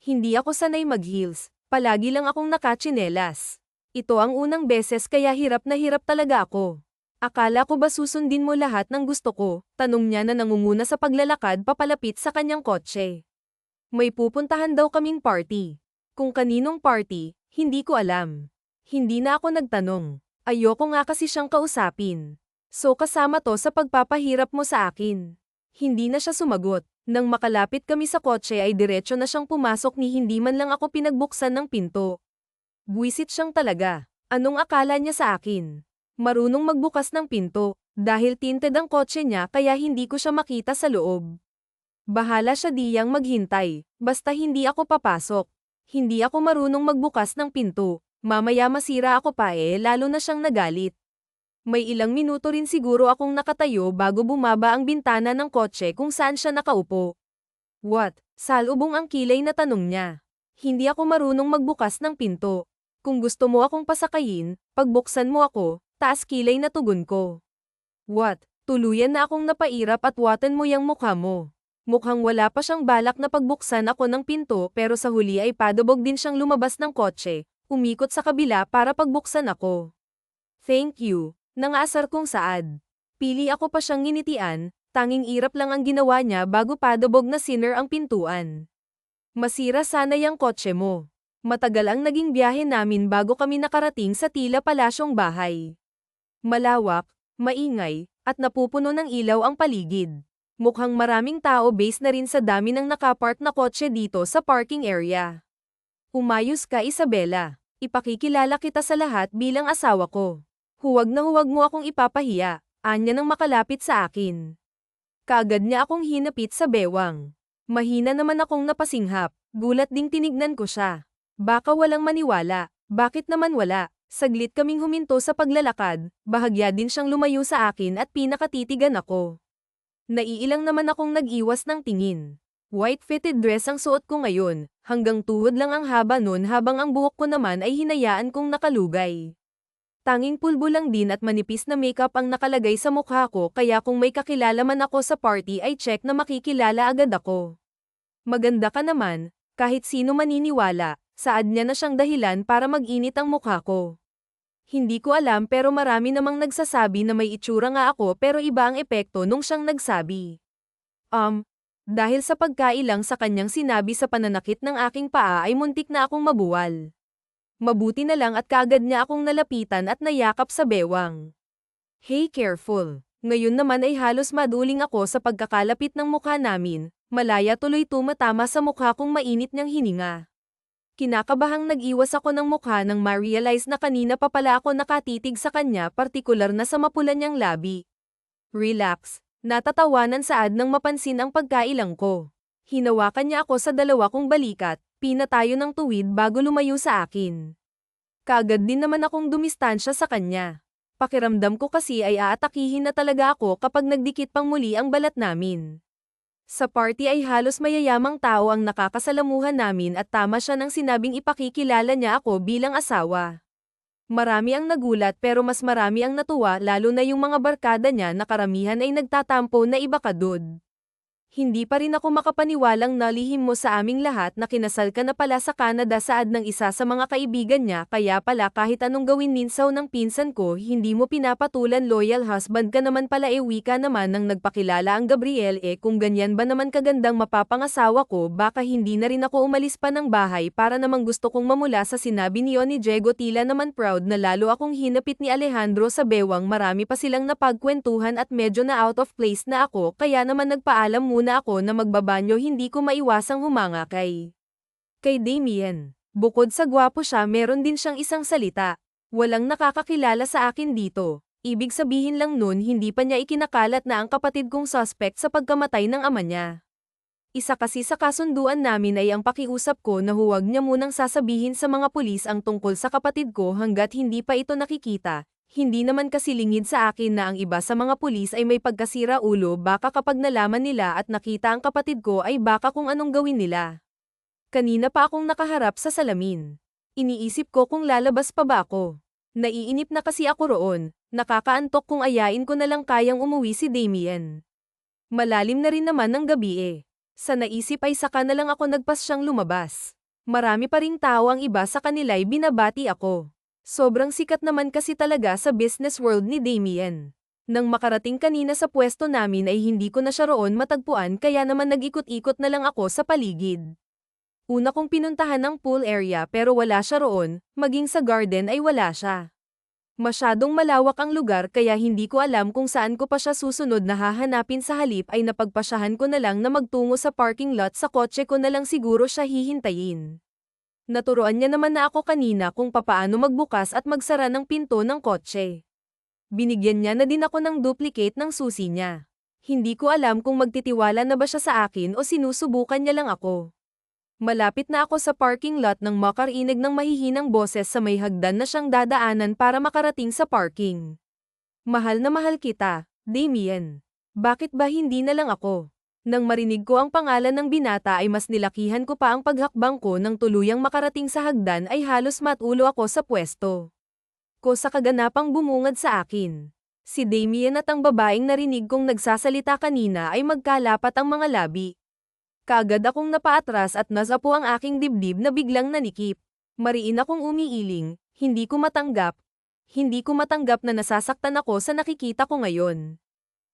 Hindi ako sanay mag-heels, palagi lang akong nakatsinelas. Ito ang unang beses kaya hirap na hirap talaga ako. Akala ko ba susundin mo lahat ng gusto ko? Tanong niya na nangunguna sa paglalakad papalapit sa kanyang kotse. May pupuntahan daw kaming party. Kung kaninong party, hindi ko alam. Hindi na ako nagtanong. Ayoko nga kasi siyang kausapin. So kasama to sa pagpapahirap mo sa akin. Hindi na siya sumagot. Nang makalapit kami sa kotse ay diretso na siyang pumasok ni hindi man lang ako pinagbuksan ng pinto. Buwisit siyang talaga. Anong akala niya sa akin? Marunong magbukas ng pinto, dahil tinted ang kotse niya kaya hindi ko siya makita sa loob. Bahala siya diyang maghintay, basta hindi ako papasok. Hindi ako marunong magbukas ng pinto, mamaya masira ako pa eh lalo na siyang nagalit. May ilang minuto rin siguro akong nakatayo bago bumaba ang bintana ng kotse kung saan siya nakaupo. What? Salubong ang kilay na tanong niya. Hindi ako marunong magbukas ng pinto. Kung gusto mo akong pasakayin, pagbuksan mo ako. Taas kilay na tugon ko. What? Tuluyan na akong napairap at watan mo yang mukha mo. Mukhang wala pa siyang balak na pagbuksan ako ng pinto pero sa huli ay padubog din siyang lumabas ng kotse, umikot sa kabila para pagbuksan ako. Thank you, nangaasar kong saad. Pili ako pa siyang nginitian, tanging irap lang ang ginawa niya bago padubog na sinner ang pintuan. Masira sana yang kotse mo. Matagal ang naging biyahe namin bago kami nakarating sa tila palasyong bahay. Malawak, maingay, at napupuno ng ilaw ang paligid. Mukhang maraming tao base na rin sa dami ng nakapark na kotse dito sa parking area. Umayos ka Isabela. Ipakikilala kita sa lahat bilang asawa ko. Huwag na huwag mo akong ipapahiya, anya nang makalapit sa akin. Kaagad niya akong hinapit sa bewang. Mahina naman akong napasinghap, gulat ding tinignan ko siya. Baka walang maniwala, bakit naman wala? Saglit kaming huminto sa paglalakad, bahagya din siyang lumayo sa akin at pinakatitigan ako. Naiilang naman akong nag-iwas ng tingin. White fitted dress ang suot ko ngayon, hanggang tuhod lang ang haba nun habang ang buhok ko naman ay hinayaan kong nakalugay. Tanging pulbo lang din at manipis na makeup ang nakalagay sa mukha ko kaya kung may kakilala man ako sa party ay check na makikilala agad ako. Maganda ka naman, kahit sino maniniwala, saad niya na siyang dahilan para mag-init ang mukha ko. Hindi ko alam pero marami namang nagsasabi na may itsura nga ako pero iba ang epekto nung siyang nagsabi. Dahil sa pagkailang sa kanyang sinabi sa pananakit ng aking paa ay muntik na akong mabuwal. Mabuti na lang at kaagad niya akong nalapitan at nayakap sa bewang. Hey careful. Ngayon naman ay halos maduling ako sa pagkakalapit ng mukha namin, malaya tuloy tumatama sa mukha kong mainit niyang hininga. Kinakabahang nag-iwas ako ng mukha nang ma-realize na kanina pa pala ako nakatitig sa kanya partikular na sa mapula niyang labi. Relax. Natatawanan saad nang mapansin ang pagkailang ko. Hinawakan niya ako sa dalawa kong balikat, pinatayo ng tuwid bago lumayo sa akin. Kaagad din naman akong dumistansya sa kanya. Pakiramdam ko kasi ay aatakihin na talaga ako kapag nagdikit pang muli ang balat namin. Sa party ay halos mayayamang tao ang nakakasalamuhan namin at tama siya nang sinabing ipakikilala niya ako bilang asawa. Marami ang nagulat pero mas marami ang natuwa lalo na yung mga barkada niya na karamihan ay nagtatampo na iba kadod. Hindi pa rin ako makapaniwalang nalihim mo sa aming lahat na kinasal ka na pala sa Canada saad ng isa sa mga kaibigan niya kaya pala kahit anong gawin ninsaw ng pinsan ko hindi mo pinapatulan loyal husband ka naman pala wika naman nang nagpakilala ang Gabriel kung ganyan ba naman kagandang mapapangasawa ko baka hindi na rin ako umalis pa ng bahay para namang gusto kong mamula sa sinabi niyo ni Diego tila naman proud na lalo akong hinapit ni Alejandro sa bewang marami pa silang napagkwentuhan at medyo na out of place na ako kaya naman nagpaalam muna ako na magbabanyo hindi ko maiwasang humanga kay Damien. Bukod sa gwapo siya meron din siyang isang salita. Walang nakakakilala sa akin dito. Ibig sabihin lang nun hindi pa niya ikinakalat na ang kapatid kong suspect sa pagkamatay ng ama niya. Isa kasi sa kasunduan namin ay ang pakiusap ko na huwag niya munang sasabihin sa mga pulis ang tungkol sa kapatid ko hanggat hindi pa ito nakikita. Hindi naman kasi lingid sa akin na ang iba sa mga pulis ay may pagkasira ulo baka kapag nalaman nila at nakita ang kapatid ko ay baka kung anong gawin nila. Kanina pa akong nakaharap sa salamin. Iniisip ko kung lalabas pa ba ako. Naiinip na kasi ako roon, nakakaantok kung ayain ko na lang kayang umuwi si Damien. Malalim na rin naman ng gabi Sa naisip ay saka na lang ako nagpasyang lumabas. Marami pa ring tao ang iba sa kanila'y binabati ako. Sobrang sikat naman kasi talaga sa business world ni Damien. Nang makarating kanina sa pwesto namin ay hindi ko na siya roon matagpuan kaya naman nag-ikot-ikot na lang ako sa paligid. Una kong pinuntahan ang pool area pero wala siya roon, maging sa garden ay wala siya. Masyadong malawak ang lugar kaya hindi ko alam kung saan ko pa siya susunod na hahanapin sa halip ay napagpasyahan ko na lang na magtungo sa parking lot sa kotse ko na lang siguro siya hihintayin. Naturuan niya naman na ako kanina kung papaano magbukas at magsara ng pinto ng kotse. Binigyan niya na din ako ng duplicate ng susi niya. Hindi ko alam kung magtitiwala na ba siya sa akin o sinusubukan niya lang ako. Malapit na ako sa parking lot nang makarinig ng mahihinang boses sa may hagdan na siyang dadaanan para makarating sa parking. Mahal na mahal kita, Damien. Bakit ba hindi na lang ako? Nang marinig ko ang pangalan ng binata ay mas nilakihan ko pa ang paghakbang ko nang tuluyang makarating sa hagdan ay halos matulo ako sa pwesto. Ko sa kaganapang bumungad sa akin. Si Damien at ang babaeng narinig kong nagsasalita kanina ay magkalapat ang mga labi. Kaagad akong napaatras at nasapo ang aking dibdib na biglang nanikip. Mariin akong umiiling, hindi ko matanggap na nasasaktan ako sa nakikita ko ngayon.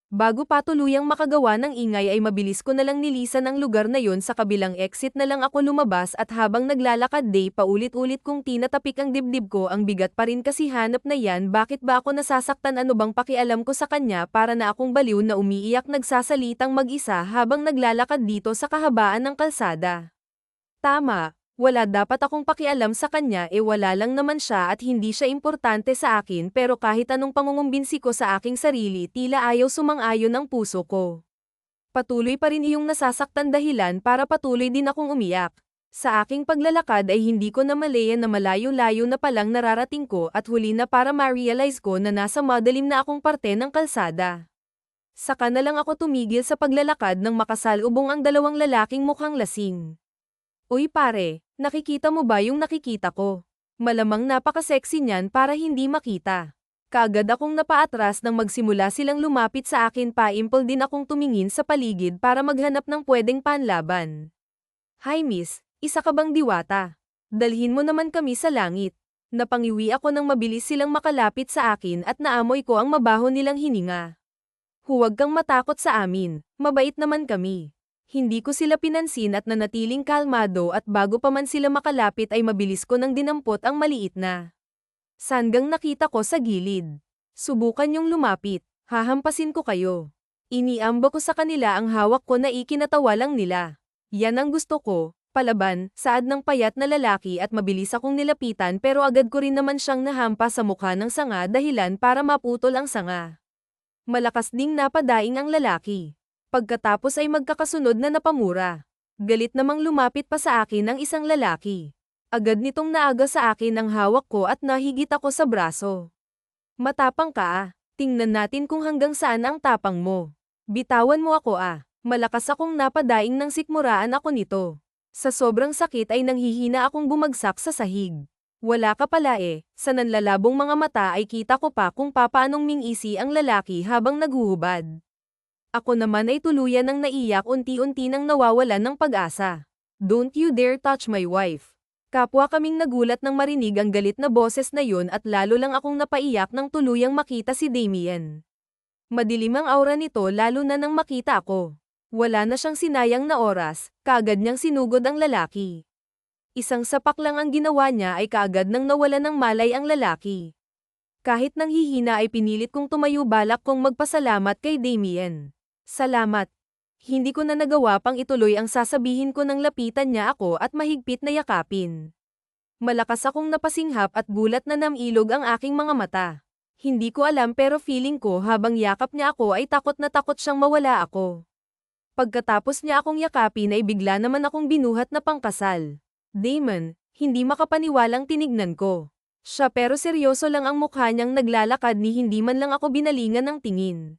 Bago pa tuluyang makagawa ng ingay ay mabilis ko na lang nilisan ang lugar na yon sa kabilang exit na lang ako lumabas at habang naglalakad paulit-ulit kong tinatapik ang dibdib ko ang bigat pa rin kasi hanap na yan bakit ba ako nasasaktan ano bang pakialam ko sa kanya para na akong baliw na umiiyak nagsasalitang mag-isa habang naglalakad dito sa kahabaan ng kalsada. Tama. Wala dapat akong pakialam sa kanya wala lang naman siya at hindi siya importante sa akin pero kahit anong pangungumbinsi ko sa aking sarili tila ayaw sumang-ayon ang puso ko. Patuloy pa rin iyong nasasaktan dahilan para patuloy din akong umiyak. Sa aking paglalakad ay hindi ko na malaya na malayo-layo na palang nararating ko at huli na para ma-realize ko na nasa madilim na akong parte ng kalsada. Saka na lang ako tumigil sa paglalakad nang makasalubong ang dalawang lalaking mukhang lasing. Uy pare, nakikita mo ba yung nakikita ko? Malamang napaka-sexy niyan para hindi makita. Kaagad akong napaatras nang magsimula silang lumapit sa akin pa-impul din akong tumingin sa paligid para maghanap ng pwedeng panlaban. Hi miss, isa ka bang diwata? Dalhin mo naman kami sa langit. Napangiwi ako nang mabilis silang makalapit sa akin at naamoy ko ang mabaho nilang hininga. Huwag kang matakot sa amin, mabait naman kami. Hindi ko sila pinansin at nanatiling kalmado at bago pa man sila makalapit ay mabilis ko nang dinampot ang maliit na sanggang nakita ko sa gilid. Subukan niyong lumapit, hahampasin ko kayo. Iniamba ko sa kanila ang hawak ko na ikinatawa lang nila. Yan ang gusto ko, palaban, saad ng payat na lalaki at mabilis akong nilapitan pero agad ko rin naman siyang nahampa sa mukha ng sanga dahilan para maputol ang sanga. Malakas ding napadaing ang lalaki. Pagkatapos ay magkakasunod na napamura. Galit namang lumapit pa sa akin ang isang lalaki. Agad nitong naaga sa akin ang hawak ko at nahigit ako sa braso. Matapang ka ah. Tingnan natin kung hanggang saan ang tapang mo. Bitawan mo ako ah. Malakas akong napadaing nang sikmuraan ako nito. Sa sobrang sakit ay nanghihina akong bumagsak sa sahig. Wala ka pala eh, sa nanlalabong mga mata ay kita ko pa kung papaanong mingisi ang lalaki habang naghuhubad. Ako naman ay tuluyan ng naiyak unti-unti nang nawawalan ng pag-asa. Don't you dare touch my wife. Kapwa kaming nagulat nang marinig ang galit na boses na yun at lalo lang akong napaiyak nang tuluyang makita si Damien. Madilim ang aura nito lalo na nang makita ako. Wala na siyang sinayang na oras, kaagad niyang sinugod ang lalaki. Isang sapak lang ang ginawa niya ay kaagad nang nawala ng malay ang lalaki. Kahit nanghihina ay pinilit kong tumayo balak kong magpasalamat kay Damien. Salamat. Hindi ko na nagawa pang ituloy ang sasabihin ko nang lapitan niya ako at mahigpit na yakapin. Malakas akong napasinghap at gulat na namilog ang aking mga mata. Hindi ko alam pero feeling ko habang yakap niya ako ay takot na takot siyang mawala ako. Pagkatapos niya akong yakapin ay bigla naman akong binuhat na pangkasal. Damon, hindi makapaniwalang tinignan ko. Siya pero seryoso lang ang mukha niyang naglalakad ni hindi man lang ako binalingan ng tingin.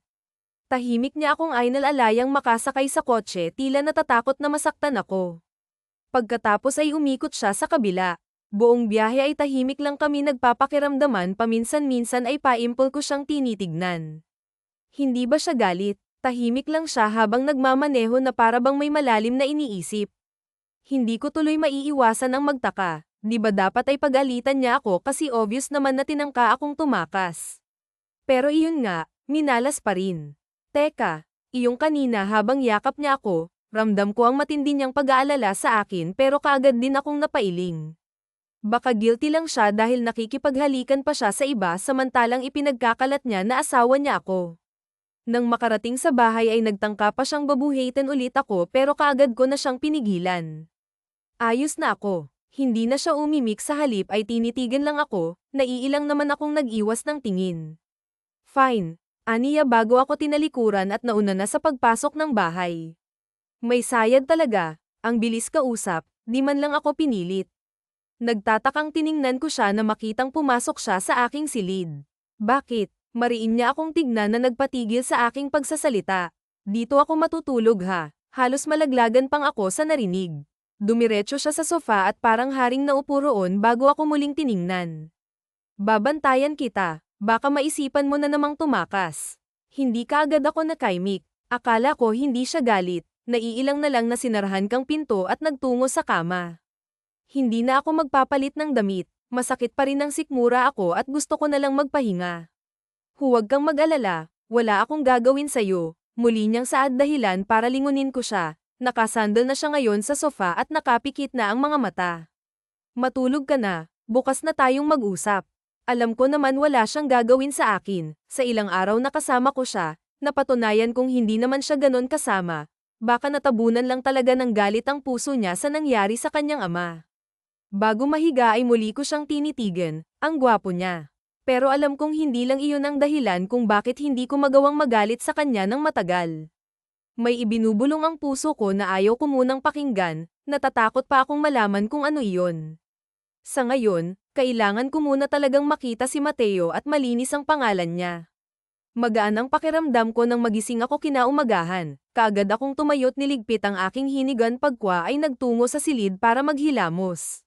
Tahimik niya akong ainalalayang makasakay sa kotse tila natatakot na masaktan ako. Pagkatapos ay umikot siya sa kabila. Buong biyahe ay tahimik lang kami nagpapakiramdaman paminsan-minsan ay paimpol ko siyang tinitignan. Hindi ba siya galit? Tahimik lang siya habang nagmamaneho na para bang may malalim na iniisip. Hindi ko tuloy maiiwasan ang magtaka, di ba dapat ay pag-alitan niya ako kasi obvious naman na tinangka akong tumakas. Pero iyon nga, minalas pa rin. Teka, iyong kanina habang yakap niya ako, ramdam ko ang matindi niyang pag-aalala sa akin pero kaagad din akong napailing. Baka guilty lang siya dahil nakikipaghalikan pa siya sa iba samantalang ipinagkakalat niya na asawa niya ako. Nang makarating sa bahay ay nagtangka pa siyang babuhitin ulit ako pero kaagad ko na siyang pinigilan. Ayos na ako. Hindi na siya umimik sa halip ay tinitigan lang ako, naiilang naman akong nag-iwas ng tingin. Fine. Aniya bago ako tinalikuran at nauna na sa pagpasok ng bahay. May sayad talaga, ang bilis kausap, di man lang ako pinilit. Nagtatakang tiningnan ko siya na makitang pumasok siya sa aking silid. Bakit? Mariin niya akong tignan na nagpatigil sa aking pagsasalita. Dito ako matutulog ha, halos malaglagan pang ako sa narinig. Dumiretso siya sa sofa at parang haring naupo roon bago ako muling tiningnan. Babantayan kita, baka maisipan mo na namang tumakas. Hindi kaagad ako nakaimik, akala ko hindi siya galit, naiilang na lang na sinarahan kang pinto at nagtungo sa kama. Hindi na ako magpapalit ng damit, masakit pa rin ang sikmura ako at gusto ko na lang magpahinga. Huwag kang mag-alala, wala akong gagawin sa'yo, muli niyang saad dahilan para lingunin ko siya. Nakasandal na siya ngayon sa sofa at nakapikit na ang mga mata. Matulog ka na, bukas na tayong mag-usap. Alam ko naman wala siyang gagawin sa akin, sa ilang araw na kasama ko siya, napatunayan kong hindi naman siya ganon kasama, baka natabunan lang talaga ng galit ang puso niya sa nangyari sa kanyang ama. Bago mahiga ay muli ko siyang tinitigan, ang gwapo niya. Pero alam kong hindi lang iyon ang dahilan kung bakit hindi ko magawang magalit sa kanya ng matagal. May ibinubulong ang puso ko na ayaw ko munang pakinggan, natatakot pa akong malaman kung ano iyon. Sa ngayon, kailangan ko muna talagang makita si Mateo at malinis ang pangalan niya. Magaan ang pakiramdam ko nang magising ako kinaumagahan, kaagad akong tumayo't niligpit ang aking hinigan pagkwa ay nagtungo sa silid para maghilamos.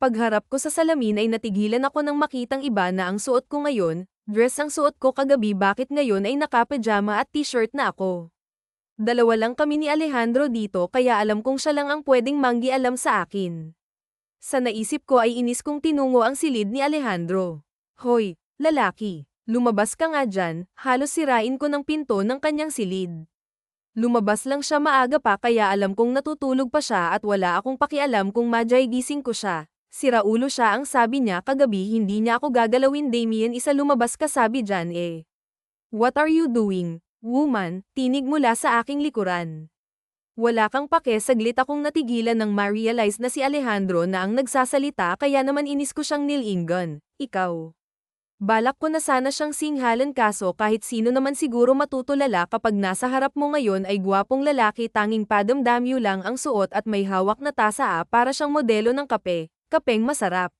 Pagharap ko sa salamin ay natigilan ako nang makitang iba na ang suot ko ngayon, dress ang suot ko kagabi bakit ngayon ay naka-pajama at t-shirt na ako. Dalawa lang kami ni Alejandro dito kaya alam kong siya lang ang pwedeng manggialam sa akin. Sa naisip ko ay inis kong tinungo ang silid ni Alejandro. Hoy, lalaki, lumabas ka nga dyan, halos sirain ko ng pinto ng kanyang silid. Lumabas lang siya maaga pa kaya alam kong natutulog pa siya at wala akong pakialam kung madyay gising ko siya. Siraulo siya ang sabi niya kagabi hindi niya ako gagalawin Damien isa lumabas ka sabi dyan eh. What are you doing, woman? Tinig mula sa aking likuran. Wala kang pake saglit akong natigilan nang ma-realize na si Alejandro na ang nagsasalita kaya naman inis ko siyang nilingon. Ikaw. Balak ko na sana siyang singhalan kaso kahit sino naman siguro matutulala kapag nasa harap mo ngayon ay gwapong lalaki tanging padamdamyo lang ang suot at may hawak na tasa para siyang modelo ng kape, kapeng masarap.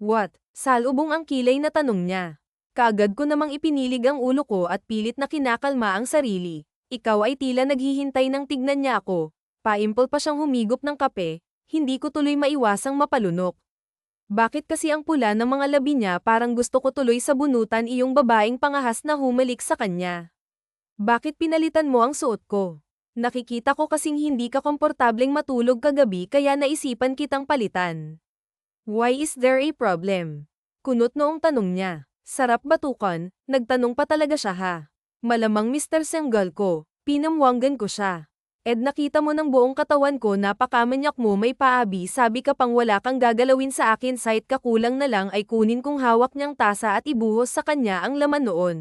What? Salubong ang kilay na tanong niya. Kaagad ko namang ipinilig ang ulo ko at pilit na kinakalma ang sarili. Ikaw ay tila naghihintay ng tignan niya ako. Paimpol pa siyang humigop ng kape, hindi ko tuloy maiwasang mapalunok. Bakit kasi ang pula ng mga labi niya parang gusto ko tuloy sa bunutan iyong babaeng pangahas na humalik sa kanya. Bakit pinalitan mo ang suot ko? Nakikita ko kasing hindi ka komportableng matulog kagabi kaya naisipan kitang palitan. Why is there a problem? Kunot noong tanong niya. Sarap batukan, nagtanong pa talaga siya ha. Malamang Mr. Senggal ko, pinamwanggan ko siya. Nakita mo ng buong katawan ko napakamanyak mo may paabi sabi ka pang wala kang gagalawin sa akin site kakulang na lang ay kunin kong hawak niyang tasa at ibuhos sa kanya ang laman noon.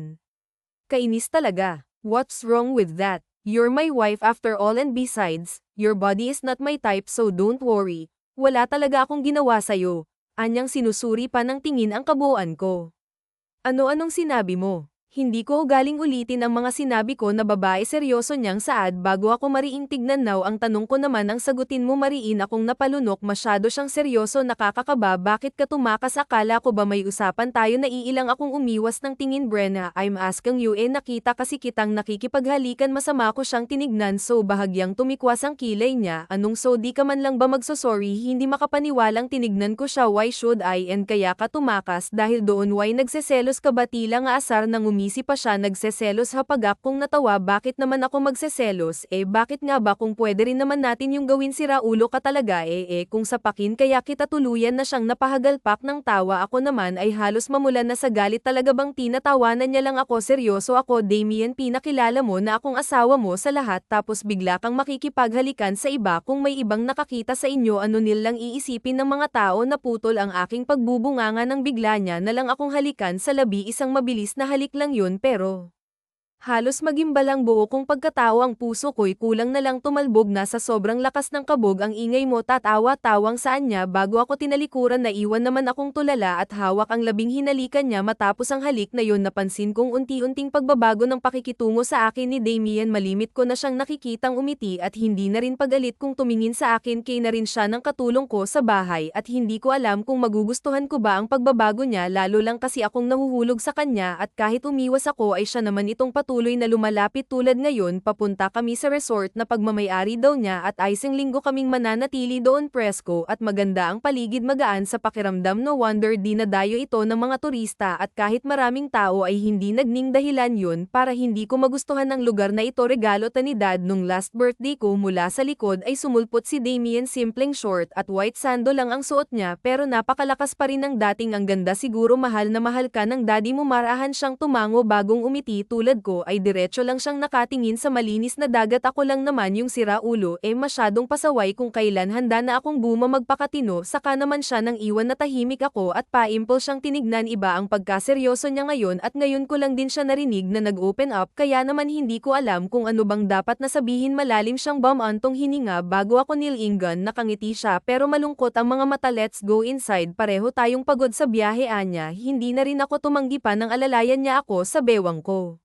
Kainis talaga. What's wrong with that? You're my wife after all and besides, your body is not my type so don't worry. Wala talaga akong ginawa sa'yo. Anyang sinusuri pa ng tingin ang kabuuan ko. Ano-anong sinabi mo? Hindi ko galing ulitin ang mga sinabi ko na babae seryoso niyang saad bago ako mariing tignan now ang tanong ko naman ang sagutin mo mariin akong napalunok masyado siyang seryoso nakakakaba bakit ka tumakas akala ko ba may usapan tayo naiilang akong umiwas ng tingin Brenna I'm asking you nakita kasi kitang nakikipaghalikan masama ko siyang tinignan so bahagyang tumikwas ang kilay niya anong so di ka man lang ba magsosorry hindi makapaniwalang tinignan ko siya why should I and kaya ka tumakas dahil doon why nagseselos ka ba tila nga asar nang umisi pa siya nagseselos hapagak kung natawa bakit naman ako magseselos bakit nga ba kung pwede rin naman natin yung gawin sira ulo ka talaga kung sapakin kaya kita tuluyan na siyang napahagalpak ng tawa ako naman ay halos mamulan na sa galit talaga bang tinatawanan niya lang ako seryoso ako Damien pinakilala mo na akong asawa mo sa lahat tapos bigla kang makikipaghalikan sa iba kung may ibang nakakita sa inyo ano nilang iisipin ng mga tao na putol ang aking pagbubunganga ng bigla niya na lang akong halikan sa labi isang mabilis na halik lang yun pero halos magimbalang buo kong pagkatao ang puso ko'y kulang na lang tumalbog na sa sobrang lakas ng kabog ang ingay mo tatawa-tawang saan niya bago ako tinalikuran na iwan naman akong tulala at hawak ang labing hinalikan niya matapos ang halik na yon napansin kong unti-unting pagbabago ng pakikitungo sa akin ni Damien malimit ko na siyang nakikitang umiti at hindi na rin pagalit kung tumingin sa akin kay na rin siya ng katulong ko sa bahay at hindi ko alam kung magugustuhan ko ba ang pagbabago niya lalo lang kasi akong nahuhulog sa kanya at kahit umiwas ako ay siya naman itong patuloy na lumalapit tulad ngayon papunta kami sa resort na pagmamayari daw niya at isang linggo kaming mananatili doon presko at maganda ang paligid magaan sa pakiramdam no wonder di nadayo ito ng mga turista at kahit maraming tao ay hindi nagning dahilan yun para hindi ko magustuhan ang lugar na ito regalo ta ni dad nung last birthday ko mula sa likod ay sumulpot si Damien simpleng short at white sando lang ang suot niya pero napakalakas pa rin ng dating ang ganda siguro mahal na mahal ka ng daddy mo marahan siyang tumango bagong umiti tulad ko ay diretso lang siyang nakatingin sa malinis na dagat ako lang naman yung sira ulo masyadong pasaway kung kailan handa na akong buma magpakatino saka naman siya nang iwan na tahimik ako at paimpol siyang tinignan iba ang pagkaseryoso niya ngayon at ngayon ko lang din siya narinig na nag-open up kaya naman hindi ko alam kung ano bang dapat na sabihin malalim siyang bumantong hininga bago ako nilingan nakangiti siya pero malungkot ang mga mata let's go inside pareho tayong pagod sa biyahe anya hindi na rin ako tumanggi pa ng alalayan niya ako sa bewang ko.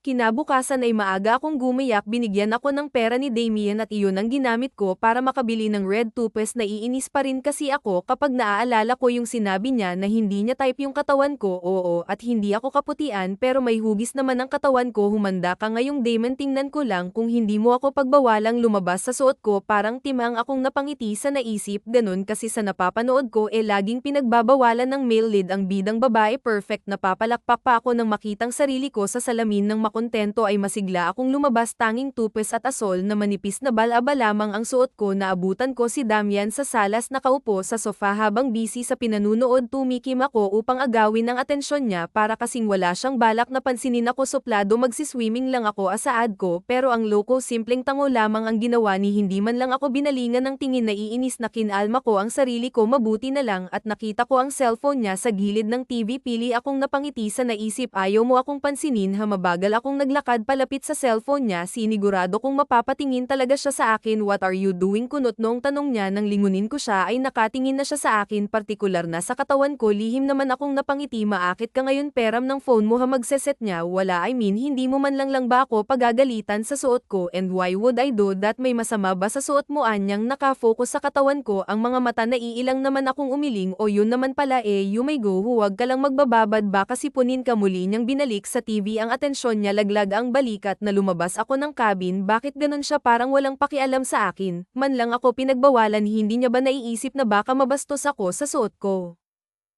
Kinabukasan ay maaga akong gumiyak binigyan ako ng pera ni Damien at iyon ang ginamit ko para makabili ng red toothpaste naiinis pa rin kasi ako kapag naaalala ko yung sinabi niya na hindi niya type yung katawan ko oo at hindi ako kaputian pero may hugis naman ang katawan ko humanda ka ngayong Damon tingnan ko lang kung hindi mo ako pagbawalang lumabas sa suot ko parang timang akong napangiti sa naisip ganun kasi sa napapanood ko laging pinagbabawalan ng male lead ang bidang babae perfect napapalakpak pa ako nang makitang sarili ko sa salamin ng kontento ay masigla akong lumabas tanging tupes at asol na manipis na balaba lamang ang suot ko na abutan ko si Damian sa salas nakaupo sa sofa habang busy sa pinanunood tumikim ako upang agawin ang atensyon niya para kasing wala siyang balak na pansinin ako suplado magsiswimming lang ako asaad ko pero ang loko simpleng tango lamang ang ginawa ni hindi man lang ako binalingan ng tingin na iinis na kinalma ko ang sarili ko mabuti na lang at nakita ko ang cellphone niya sa gilid ng TV pili akong napangiti sa naisip ayaw mo akong pansinin mabagal akong naglakad palapit sa cellphone niya sinigurado kong mapapatingin talaga siya sa akin what are you doing kunot noong tanong niya nang lingunin ko siya ay nakatingin na siya sa akin partikular na sa katawan ko lihim naman akong napangiti maakit ka ngayon peram ng phone mo magseset niya wala I mean hindi mo man lang ba ako pagagalitan sa suot ko and why would I do that may masama ba sa suot mo anyang nakafocus sa katawan ko ang mga mata naiilang naman akong umiling o yun naman pala you may go huwag ka lang magbababad baka sipunin ka muli niyang binalik sa TV ang atensyon niya laglag ang balikat na lumabas ako ng cabin bakit ganon siya parang walang pakialam sa akin, man lang ako pinagbawalan hindi niya ba naiisip na baka mabastos ako sa suot ko.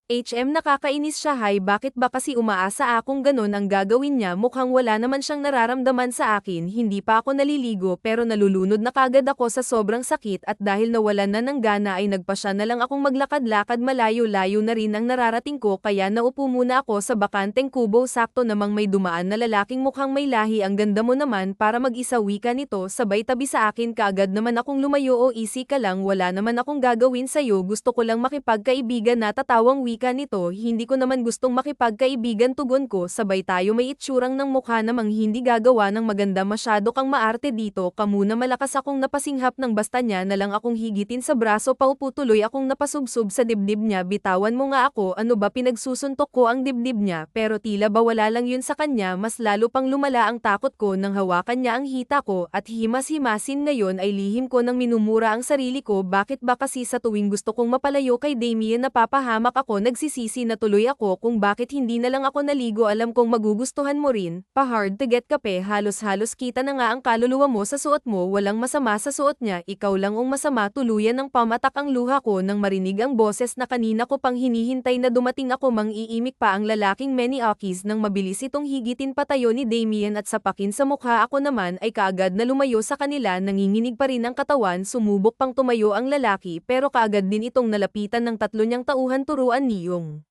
Nakakainis siya hay bakit ba kasi umaasa akong ganon ang gagawin niya mukhang wala naman siyang nararamdaman sa akin hindi pa ako naliligo pero nalulunod na kagad ako sa sobrang sakit at dahil nawalan na ng gana ay nagpasya na lang akong maglakad-lakad malayo-layo na rin ang nararating ko kaya naupo muna ako sa bakanteng kubo sakto namang may dumaan na lalaking mukhang may lahi ang ganda mo naman para mag-isa wika nito sabay tabi sa akin kaagad naman akong lumayo o easy ka lang wala naman akong gagawin sa'yo gusto ko lang makipagkaibigan natatawang wika nito hindi ko naman gustong makipagkaibigan tugon ko sabay tayo may itsurang ng mukha namang hindi gagawa ng maganda masyado kang maarte dito kamuna malakas akong napasinghap ng basta niya na lang akong higitin sa braso paupo tuloy akong napasubsob sa dibdib niya bitawan mo nga ako ano ba pinagsusuntok ko ang dibdib niya pero tila ba wala lang yun sa kanya mas lalo pang lumala ang takot ko nang hawakan niya ang hita ko at himas-himasin ngayon ay lihim ko nang minumura ang sarili ko bakit ba kasi sa tuwing gusto kong mapalayo kay Damien napapahamak ako nagsisisi na tuloy ako kung bakit hindi na lang ako naligo alam kong magugustuhan mo rin, pa-hard to get kape halos-halos kita na nga ang kaluluwa mo sa suot mo walang masama sa suot niya ikaw lang ang masama tuluyan ng pamatak ang luha ko nang marinig ang boses na kanina ko pang hinihintay na dumating ako mang-iimik pa ang lalaking Maniakis nang mabilis itong higitin patayo ni Damien at sapakin sa mukha ako naman ay kaagad na lumayo sa kanila nanginginig pa rin ang katawan sumubok pang tumayo ang lalaki pero kaagad din itong nalapitan ng tatlo niyang tauhan turuan niyong.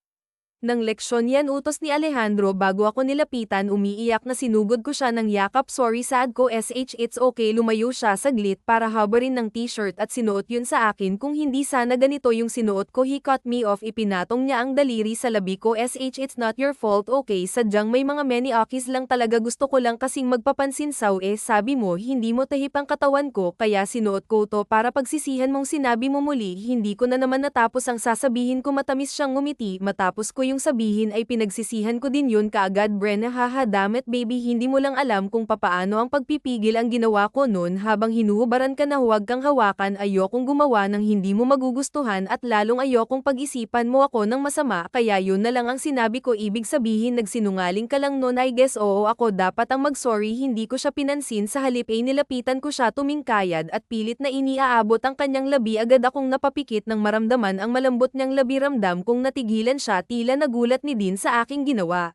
Nang leksyon yan utos ni Alejandro bago ako nilapitan umiiyak na sinugod ko siya ng yakap sorry sad ko it's okay lumayo siya saglit para habarin ng t-shirt at sinuot yun sa akin kung hindi sana ganito yung sinuot ko he cut me off ipinatong niya ang daliri sa labi ko it's not your fault okay sadyang may mga Maniakis lang talaga gusto ko lang kasing magpapansin sabi mo hindi mo tahip ang katawan ko kaya sinuot ko to para pagsisihan mong sinabi mo muli hindi ko na naman natapos ang sasabihin ko matamis siyang ngumiti matapos ko yung sabihin ay pinagsisihan ko din yun kaagad Brenna haha dammit baby hindi mo lang alam kung papaano ang pagpipigil ang ginawa ko noon habang hinuhubaran ka na huwag kang hawakan ayokong gumawa ng hindi mo magugustuhan at lalong ayokong pag-isipan mo ako ng masama kaya yun na lang ang sinabi ko ibig sabihin nagsinungaling ka lang noon I guess oo ako dapat ang mag-sorry hindi ko siya pinansin sa halip ay nilapitan ko siya tumingkayad at pilit na iniaabot ang kanyang labi agad akong napapikit ng maramdaman ang malambot niyang labi ramdam kung natigilan siya tila nagulat ni Din sa aking ginawa.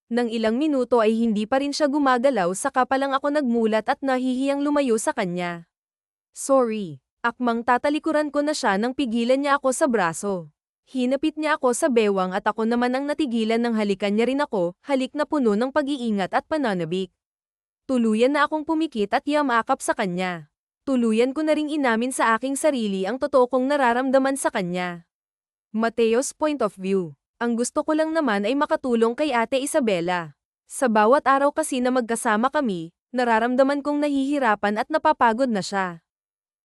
Nang ilang minuto ay hindi pa rin siya gumagalaw saka pa lang ako nagmulat at nahihiyang lumayo sa kanya. Sorry. Akmang tatalikuran ko na siya nang pigilan niya ako sa braso. Hinapit niya ako sa bewang at ako naman ang natigilan ng halikan niya rin ako, halik na puno ng pag-iingat at pananabik. Tuluyan na akong pumikit at yamakap sa kanya. Tuluyan ko na ring inamin sa aking sarili ang totoo kong nararamdaman sa kanya. Mateo's point of view. Ang gusto ko lang naman ay makatulong kay Ate Isabela. Sa bawat araw kasi na magkasama kami, nararamdaman kong nahihirapan at napapagod na siya.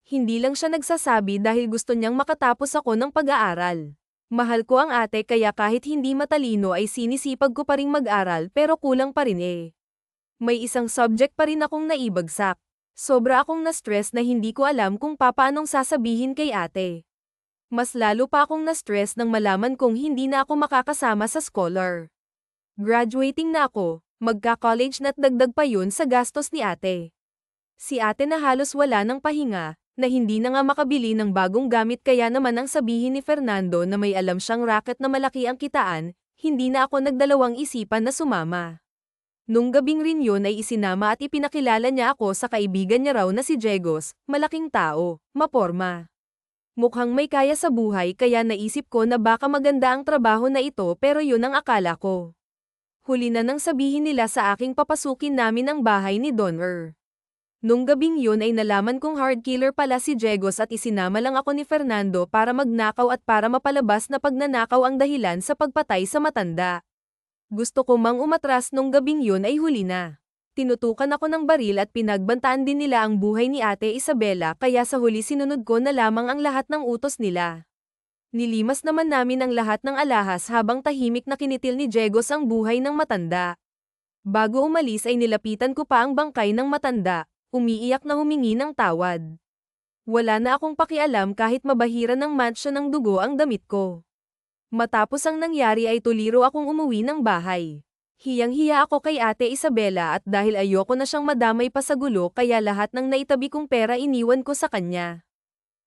Hindi lang siya nagsasabi dahil gusto niyang makatapos ako ng pag-aaral. Mahal ko ang ate kaya kahit hindi matalino ay sinisipag ko pa ring mag-aral pero kulang pa rin May isang subject pa rin akong naibagsak. Sobra akong na-stress na hindi ko alam kung papaanong sasabihin kay ate. Mas lalo pa akong na-stress nang malaman kong hindi na ako makakasama sa scholar. Graduating na ako, magka-college na't dagdag pa yun sa gastos ni ate. Si ate na halos wala ng pahinga, na hindi na nga makabili ng bagong gamit kaya naman ang sabihin ni Fernando na may alam siyang racket na malaki ang kitaan, hindi na ako nagdalawang isipan na sumama. Nung gabing rin yun ay isinama at ipinakilala niya ako sa kaibigan niya raw na si Jegos, malaking tao, maporma. Mukhang may kaya sa buhay kaya naisip ko na baka maganda ang trabaho na ito pero yun ang akala ko. Huli na nang sabihin nila sa aking papasukin namin ang bahay ni Donner. Nung gabing yun ay nalaman kong hard killer pala si Jegos at isinama lang ako ni Fernando para magnakaw at para mapalabas na pagnanakaw ang dahilan sa pagpatay sa matanda. Gusto ko mang umatras nung gabing yun ay huli na. Tinutukan ako ng baril at pinagbantaan din nila ang buhay ni Ate Isabela kaya sa huli sinunod ko na lamang ang lahat ng utos nila. Nilimas naman namin ang lahat ng alahas habang tahimik na kinitil ni Jegos ang buhay ng matanda. Bago umalis ay nilapitan ko pa ang bangkay ng matanda, umiiyak na humingi ng tawad. Wala na akong pakialam kahit mabahira ng mancha ng dugo ang damit ko. Matapos ang nangyari ay tuliro akong umuwi ng bahay. Hiyang-hiya ako kay Ate Isabela at dahil ayoko na siyang madamay pa sa gulo kaya lahat ng naitabi kong pera iniwan ko sa kanya.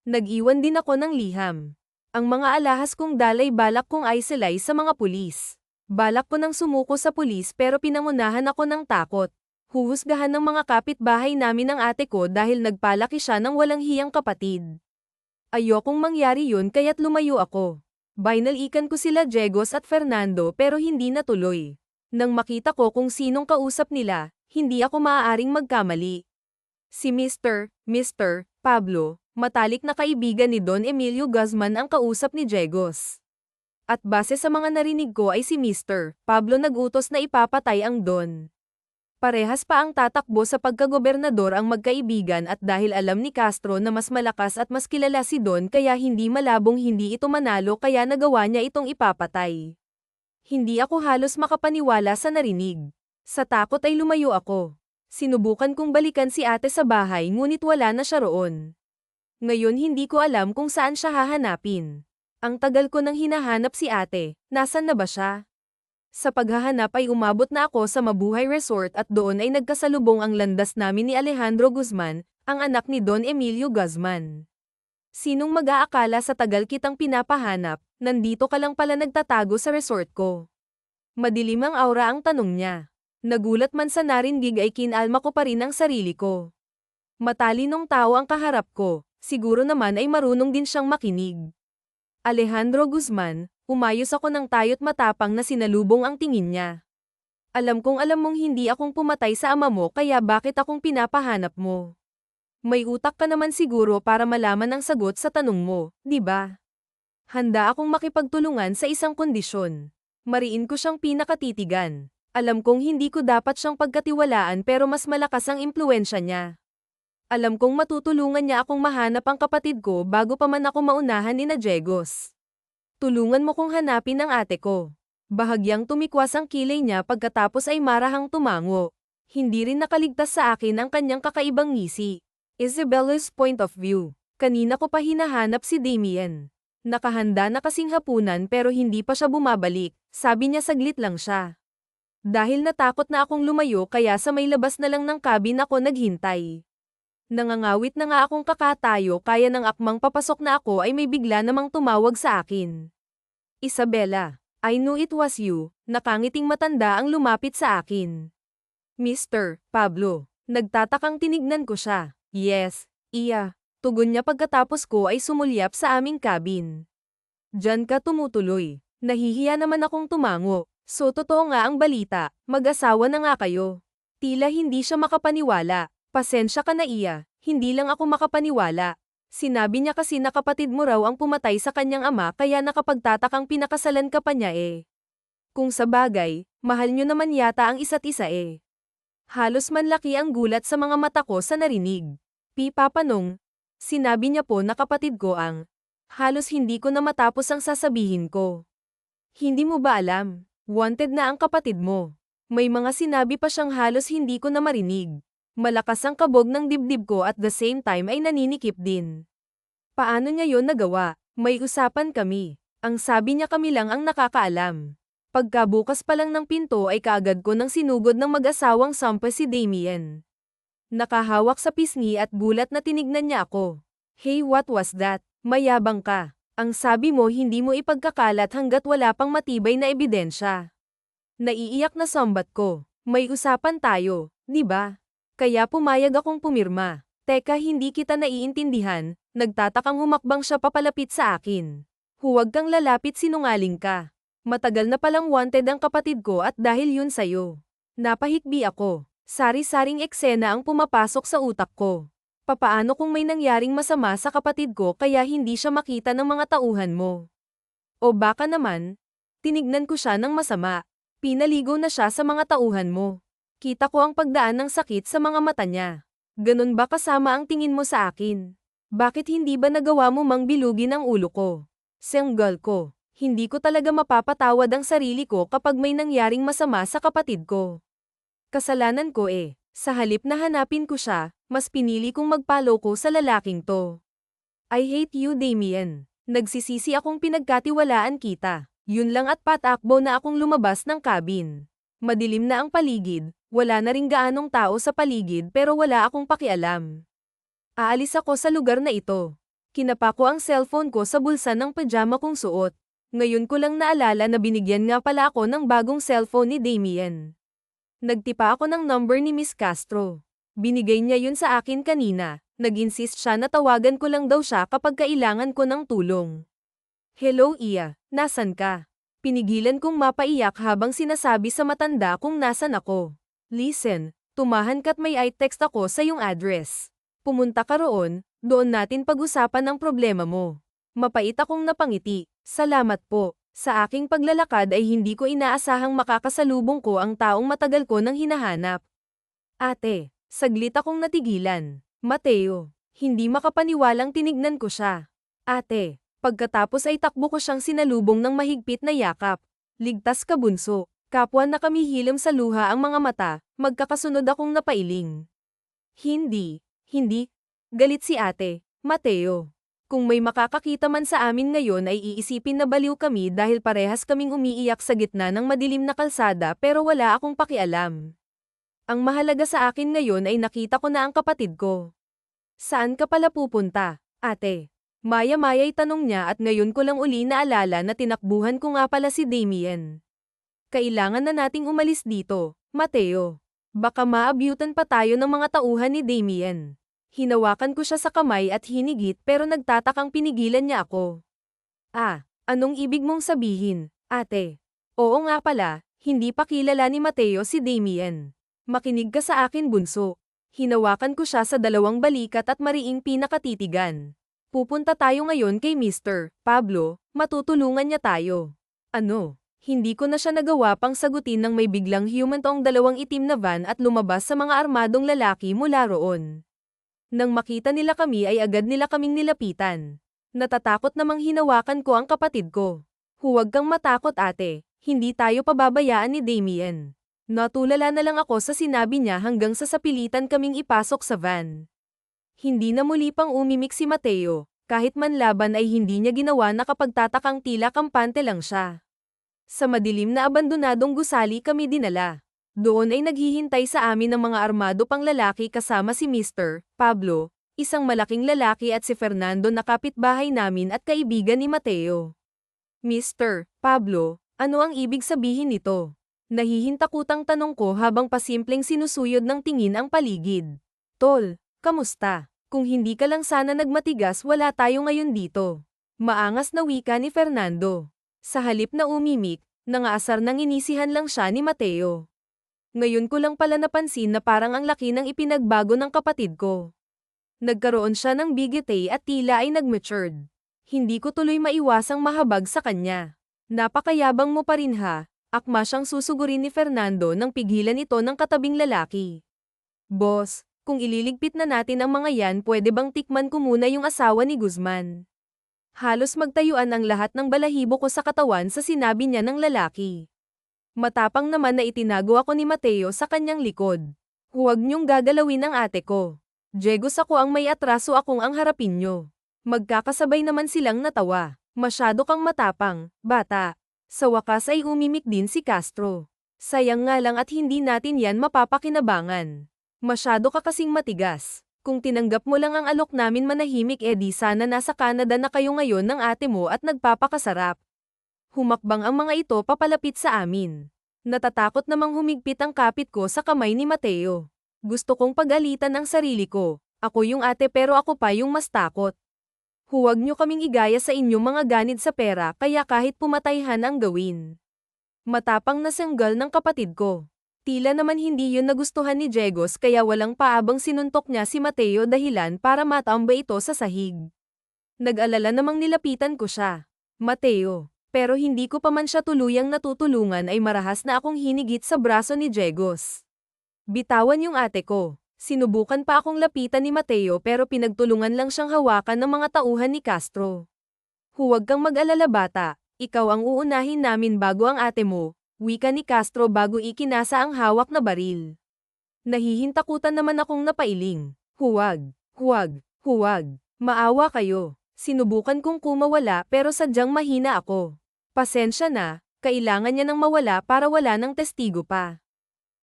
Nag-iwan din ako ng liham. Ang mga alahas kong dalay balak kong isolay sa mga pulis. Balak ko nang sumuko sa pulis pero pinangunahan ako ng takot. Huhusgahan ng mga kapitbahay namin ang ate ko dahil nagpalaki siya ng walang hiyang kapatid. Ayokong mangyari yun kaya't lumayo ako. Binalikan ko sila Jegos at Fernando pero hindi natuloy. Nang makita ko kung sinong kausap nila, hindi ako maaaring magkamali. Si Mr. Pablo, matalik na kaibigan ni Don Emilio Guzman ang kausap ni Jegos. At base sa mga narinig ko ay si Mr. Pablo nag-utos na ipapatay ang Don. Parehas pa ang tatakbo sa pagkagobernador ang magkaibigan at dahil alam ni Castro na mas malakas at mas kilala si Don kaya hindi malabong hindi ito manalo kaya nagawa niya itong ipapatay. Hindi ako halos makapaniwala sa narinig. Sa takot ay lumayo ako. Sinubukan kong balikan si ate sa bahay ngunit wala na siya roon. Ngayon hindi ko alam kung saan siya hahanapin. Ang tagal ko nang hinahanap si ate, nasan na ba siya? Sa paghahanap ay umabot na ako sa Mabuhay Resort at doon ay nagkasalubong ang landas namin ni Alejandro Guzman, ang anak ni Don Emilio Guzman. Sinong mag-aakala sa tagal kitang pinapahanap, nandito ka lang pala nagtatago sa resort ko. Madilim ang aura ang tanong niya. Nagulat man sa narinig ay kinalma ko pa rin ang sarili ko. Matalinong tao ang kaharap ko, siguro naman ay marunong din siyang makinig. Alejandro Guzman, umayos ako ng tayo't matapang na sinalubong ang tingin niya. Alam kong alam mong hindi akong pumatay sa ama mo kaya bakit akong pinapahanap mo? May utak ka naman siguro para malaman ang sagot sa tanong mo, di ba? Handa akong makipagtulungan sa isang kondisyon. Mariin ko siyang pinakatitigan. Alam kong hindi ko dapat siyang pagkatiwalaan pero mas malakas ang impluwensya niya. Alam kong matutulungan niya akong mahanap ang kapatid ko bago pa man ako maunahan ni Jegos. Tulungan mo kong hanapin ang ate ko. Bahagyang tumikwas ang kilay niya pagkatapos ay marahang tumango. Hindi rin nakaligtas sa akin ang kanyang kakaibang ngisi. Isabella's point of view. Kanina ko pa hinahanap si Damien. Nakahanda na kasing hapunan pero hindi pa siya bumabalik, sabi niya saglit lang siya. Dahil natakot na akong lumayo kaya sa may labas na lang ng cabin ako naghintay. Nangangawit na nga akong kakatayo kaya nang akmang papasok na ako ay may bigla namang tumawag sa akin. Isabela, I knew it was you, nakangiting matanda ang lumapit sa akin. Mr. Pablo, nagtatakang tinignan ko siya. Yes, iya. Tugon niya pagkatapos ko ay sumulyap sa aming cabin. Diyan ka tumutuloy. Nahihiya naman akong tumango. So totoo nga ang balita, mag-asawa na nga kayo. Tila hindi siya makapaniwala. Pasensya ka na iya, hindi lang ako makapaniwala. Sinabi niya kasi na kapatid mo raw ang pumatay sa kanyang ama kaya nakapagtatakang pinakasalan ka pa niya eh. Kung sa bagay, mahal niyo naman yata ang isa't isa eh. Halos manlaki ang gulat sa mga mata ko sa narinig. Papanong, sinabi niya po na kapatid ko ang, halos hindi ko na matapos ang sasabihin ko. Hindi mo ba alam, wanted na ang kapatid mo. May mga sinabi pa siyang halos hindi ko na marinig. Malakas ang kabog ng dibdib ko at the same time ay naninikip din. Paano niya yon nagawa? May usapan kami. Ang sabi niya kami lang ang nakakaalam. Pagkabukas pa lang ng pinto ay kaagad ko nang sinugod ng mag-asawang sampa si Damien. Nakahawak sa pisngi at gulat na tinignan niya ako. Hey, what was that? Mayabang ka. Ang sabi mo hindi mo ipagkakalat hanggat wala pang matibay na ebidensya. Naiiyak na sambat ko. May usapan tayo, di ba? Kaya pumayag akong pumirma. Teka, hindi kita naiintindihan, nagtatakang humakbang siya papalapit sa akin. Huwag kang lalapit, sinungaling ka. Matagal na palang wanted ang kapatid ko at dahil yun sa'yo. Napahikbi ako. Sari-saring eksena ang pumapasok sa utak ko. Papaano kung may nangyaring masama sa kapatid ko kaya hindi siya makita ng mga tauhan mo? O baka naman, tinignan ko siya ng masama. Pinaligo na siya sa mga tauhan mo. Kita ko ang pagdaan ng sakit sa mga mata niya. Ganun ba kasama ang tingin mo sa akin? Bakit hindi ba nagawa mo mang bilugin ang ulo ko? Senggal ko. Hindi ko talaga mapapatawad ang sarili ko kapag may nangyaring masama sa kapatid ko. Kasalanan ko eh. Sa halip na hanapin ko siya, mas pinili kong magpaloko sa lalaking to. I hate you, Damien. Nagsisisi akong pinagkatiwalaan kita. Yun lang at patakbo na akong lumabas ng cabin. Madilim na ang paligid, wala na ring gaanong tao sa paligid pero wala akong pakialam. Aalis ako sa lugar na ito. Kinapa ko ang cellphone ko sa bulsa ng pajama kong suot. Ngayon ko lang naalala na binigyan nga pala ako ng bagong cellphone ni Damien. Nagtipa ako ng number ni Miss Castro. Binigay niya yun sa akin kanina. Nag-insist siya na tawagan ko lang daw siya kapag kailangan ko ng tulong. Hello Iya, nasan ka? Pinigilan kong mapaiyak habang sinasabi sa matanda kung nasan ako. Listen, tumahan ka't may i-text ako sa iyong address. Pumunta ka roon, doon natin pag-usapan ang problema mo. Mapait akong napangiti. Salamat po. Sa aking paglalakad ay hindi ko inaasahang makakasalubong ko ang taong matagal ko nang hinahanap. Ate, saglit akong natigilan. Mateo, hindi makapaniwalang tinignan ko siya. Ate. Pagkatapos ay takbo ko siyang sinalubong ng mahigpit na yakap. Ligtas ka bunso. Kapwa na kami hilam sa luha ang mga mata, magkakasunod akong napailing. Hindi. Galit si ate, Mateo. Kung may makakakita man sa amin ngayon ay iisipin na baliw kami dahil parehas kaming umiiyak sa gitna ng madilim na kalsada pero wala akong pakialam. Ang mahalaga sa akin ngayon ay nakita ko na ang kapatid ko. Saan ka pala pupunta, ate? Maya-maya'y tanong niya at ngayon ko lang uli naalala na tinakbuhan ko nga pala si Damien. Kailangan na nating umalis dito, Mateo. Baka maabyutan pa tayo ng mga tauhan ni Damien. Hinawakan ko siya sa kamay at hinigit pero nagtatakang pinigilan niya ako. Anong ibig mong sabihin, ate? Oo nga pala, hindi pa kilala ni Mateo si Damien. Makinig ka sa akin bunso. Hinawakan ko siya sa dalawang balikat at mariing pinakatitigan. Pupunta tayo ngayon kay Mr. Pablo, matutulungan niya tayo. Ano? Hindi ko na siya nagawa pang sagutin nang may biglang humantong dalawang itim na van at lumabas sa mga armadong lalaki mula roon. Nang makita nila kami ay agad nila kaming nilapitan. Natatakot namang hinawakan ko ang kapatid ko. Huwag kang matakot ate, hindi tayo pababayaan ni Damien. Natulala na lang ako sa sinabi niya hanggang sa sapilitan kaming ipasok sa van. Hindi na muli pang umimik si Mateo, kahit man laban ay hindi niya ginawa na kapagtatakang tila kampante lang siya. Sa madilim na abandonadong gusali kami dinala. Doon ay naghihintay sa amin ng mga armado pang lalaki kasama si Mr. Pablo, isang malaking lalaki at si Fernando na kapitbahay namin at kaibigan ni Mateo. Mr. Pablo, ano ang ibig sabihin nito? Nahihintakutang tanong ko habang pasimpleng sinusuyod ng tingin ang paligid. Tol, kamusta? Kung hindi ka lang sana nagmatigas wala tayo ngayon dito. Maangas na wika ni Fernando. Sa halip na umimik, nangaasar nang inisihan lang siya ni Mateo. Ngayon ko lang pala napansin na parang ang laki ng ipinagbago ng kapatid ko. Nagkaroon siya ng bigete at tila ay nag-matured. Hindi ko tuloy maiwasang mahabag sa kanya. Napakayabang mo pa rin ha, akma siyang susugurin ni Fernando nang pigilan ito ng katabing lalaki. Boss, kung ililigpit na natin ang mga yan pwede bang tikman ko muna yung asawa ni Guzman? Halos magtayuan ang lahat ng balahibo ko sa katawan sa sinabi niya ng lalaki. Matapang naman na itinago ako ni Mateo sa kanyang likod. Huwag niyong gagalawin ang ate ko. Jegos ako ang may atraso akong ang harapin niyo. Magkakasabay naman silang natawa. Masyado kang matapang, bata. Sa wakas ay umimik din si Castro. Sayang nga lang at hindi natin yan mapapakinabangan. Masyado ka kasing matigas. Kung tinanggap mo lang ang alok namin manahimik edi sana nasa Canada na kayo ngayon ng ate mo at nagpapakasarap. Humakbang ang mga ito papalapit sa amin. Natatakot namang humigpit ang kapit ko sa kamay ni Mateo. Gusto kong pag-alitan ang sarili ko. Ako yung ate pero ako pa yung mas takot. Huwag niyo kaming igaya sa inyong mga ganid sa pera kaya kahit pumatayhan ang gawin. Matapang na sanggal ng kapatid ko. Tila naman hindi yun nagustuhan ni Jegos kaya walang paabang sinuntok niya si Mateo dahilan para matambay ito sa sahig. Nag-alala namang nilapitan ko siya. Mateo. Pero hindi ko pa man siya tuluyang natutulungan ay marahas na akong hinigit sa braso ni Jegos. Bitawan yung ate ko. Sinubukan pa akong lapitan ni Mateo pero pinagtulungan lang siyang hawakan ng mga tauhan ni Castro. Huwag kang mag-alala bata, ikaw ang uunahin namin bago ang ate mo, wika ni Castro bago ikinasa ang hawak na baril. Nahihintakutan naman akong napailing. Huwag, maawa kayo. Sinubukan kong kumawala pero sadyang mahina ako. Pasensya na, kailangan niya nang mawala para wala ng testigo pa.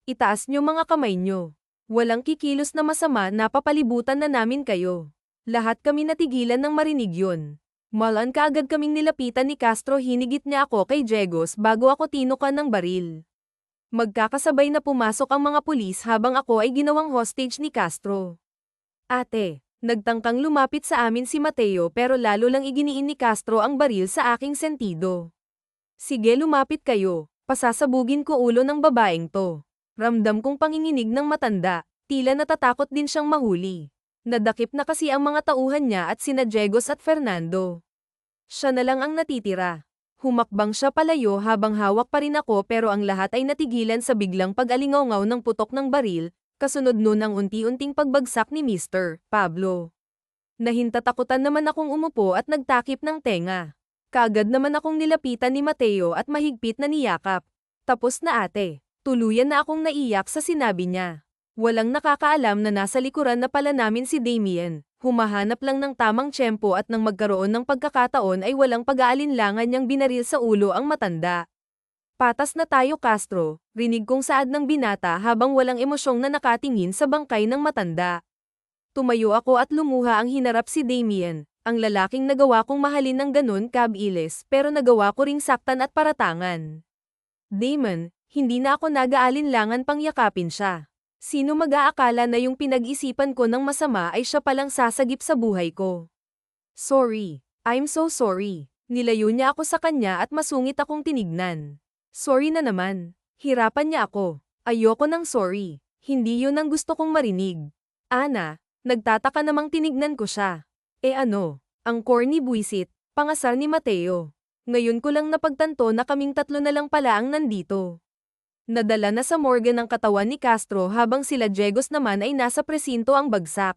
Itaas niyo mga kamay niyo. Walang kikilos na masama na papalibutan na namin kayo. Lahat kami natigilan nang marinig yun. Malan kaagad kaming nilapitan ni Castro hinigit niya ako kay Jegos bago ako tinukan ng baril. Magkakasabay na pumasok ang mga pulis habang ako ay ginawang hostage ni Castro. Ate, nagtangkang lumapit sa amin si Mateo pero lalo lang iginiin ni Castro ang baril sa aking sentido. Sige lumapit kayo, pasasabugin ko ulo ng babaeng to. Ramdam kong panginginig ng matanda, tila natatakot din siyang mahuli. Nadakip na kasi ang mga tauhan niya at sina Jegos at Fernando. Siya na lang ang natitira. Humakbang siya palayo habang hawak pa rin ako pero ang lahat ay natigilan sa biglang pag-alingaw ng putok ng baril, kasunod nun ang unti-unting pagbagsak ni Mr. Pablo. Nahintatakutan naman akong umupo at nagtakip ng tenga. Kaagad naman akong nilapitan ni Mateo at mahigpit na niyakap. Tapos na ate. Tuluyan na akong naiyak sa sinabi niya. Walang nakakaalam na nasa likuran na pala namin si Damien. Humahanap lang ng tamang tiyempo at nang magkaroon ng pagkakataon ay walang pag-aalinlangan niyang binaril sa ulo ang matanda. Patas na tayo Castro, rinig kong saad ng binata habang walang emosyong na nakatingin sa bangkay ng matanda. Tumayo ako at lumuha ang hinarap si Damien, ang lalaking nagawa kong mahalin ng ganun kabilis pero nagawa ko ring saktan at paratangan. Damon, hindi na ako nag-aalinlangan pang yakapin siya. Sino mag-aakala na yung pinag-isipan ko ng masama ay siya palang sasagip sa buhay ko? Sorry. I'm so sorry. Nilayo niya ako sa kanya at masungit akong tinignan. Sorry na naman. Hirapan niya ako. Ayoko ng sorry. Hindi yun ang gusto kong marinig. Ana, nagtataka namang tinignan ko siya. Ang corny buisit, pangasar ni Mateo. Ngayon ko lang napagtanto na kaming tatlo na lang pala ang nandito. Nadala na sa morgue ng katawan ni Castro habang sila Jegos naman ay nasa presinto ang bagsak.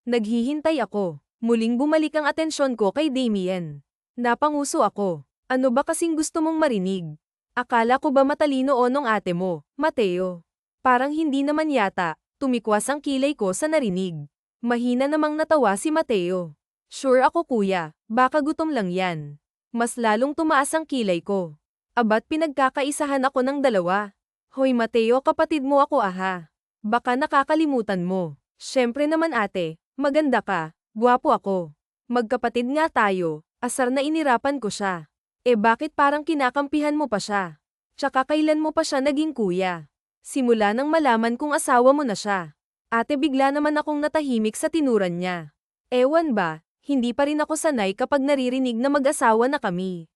Naghihintay ako. Muling bumalik ang atensyon ko kay Damien. Napanguso ako. Ano ba kasing gusto mong marinig? Akala ko ba matalino o nung ate mo, Mateo? Parang hindi naman yata, tumikwas ang kilay ko sa narinig. Mahina namang natawa si Mateo. Sure ako kuya, baka gutom lang yan. Mas lalong tumaas ang kilay ko. Abat pinagkakaisahan ako ng dalawa. Hoy Mateo kapatid mo ako aha. Baka nakakalimutan mo. Syempre naman ate, maganda ka, gwapo ako. Magkapatid nga tayo, asar na inirapan ko siya. Bakit parang kinakampihan mo pa siya? Tsaka kailan mo pa siya naging kuya? Simula nang malaman kong asawa mo na siya. Ate bigla naman akong natahimik sa tinuran niya. Ewan ba, hindi pa rin ako sanay kapag naririnig na mag-asawa na kami.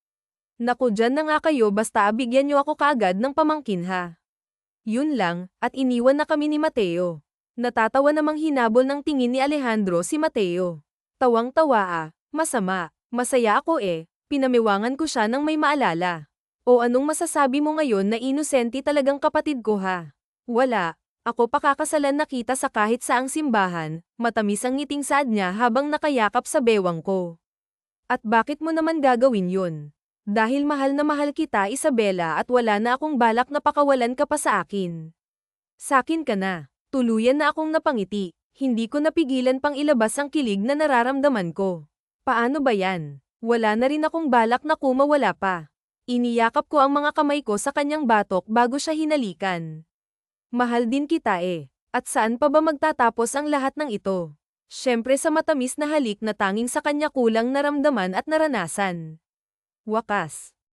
Naku dyan na nga kayo basta bigyan niyo ako kaagad ng pamangkin ha. Yun lang, at iniwan na kami ni Mateo. Natatawa namang hinabol ng tingin ni Alejandro si Mateo. Tawang-tawa masama, masaya ako pinamiwangan ko siya ng may maalala. O anong masasabi mo ngayon na inosente talagang kapatid ko ha? Wala, ako pakakasalan nakita sa kahit saang simbahan, matamis ang ngiting saad niya habang nakayakap sa bewang ko. At bakit mo naman gagawin yun? Dahil mahal na mahal kita Isabela at wala na akong balak na pakawalan ka pa sa akin. Sakin ka na, tuluyan na akong napangiti, hindi ko napigilan pang ilabas ang kilig na nararamdaman ko. Paano ba yan? Wala na rin akong balak na kumawala pa. Iniyakap ko ang mga kamay ko sa kanyang batok bago siya hinalikan. Mahal din kita at saan pa ba magtatapos ang lahat ng ito? Syempre sa matamis na halik na tanging sa kanya kulang naramdaman at naranasan. Wakas.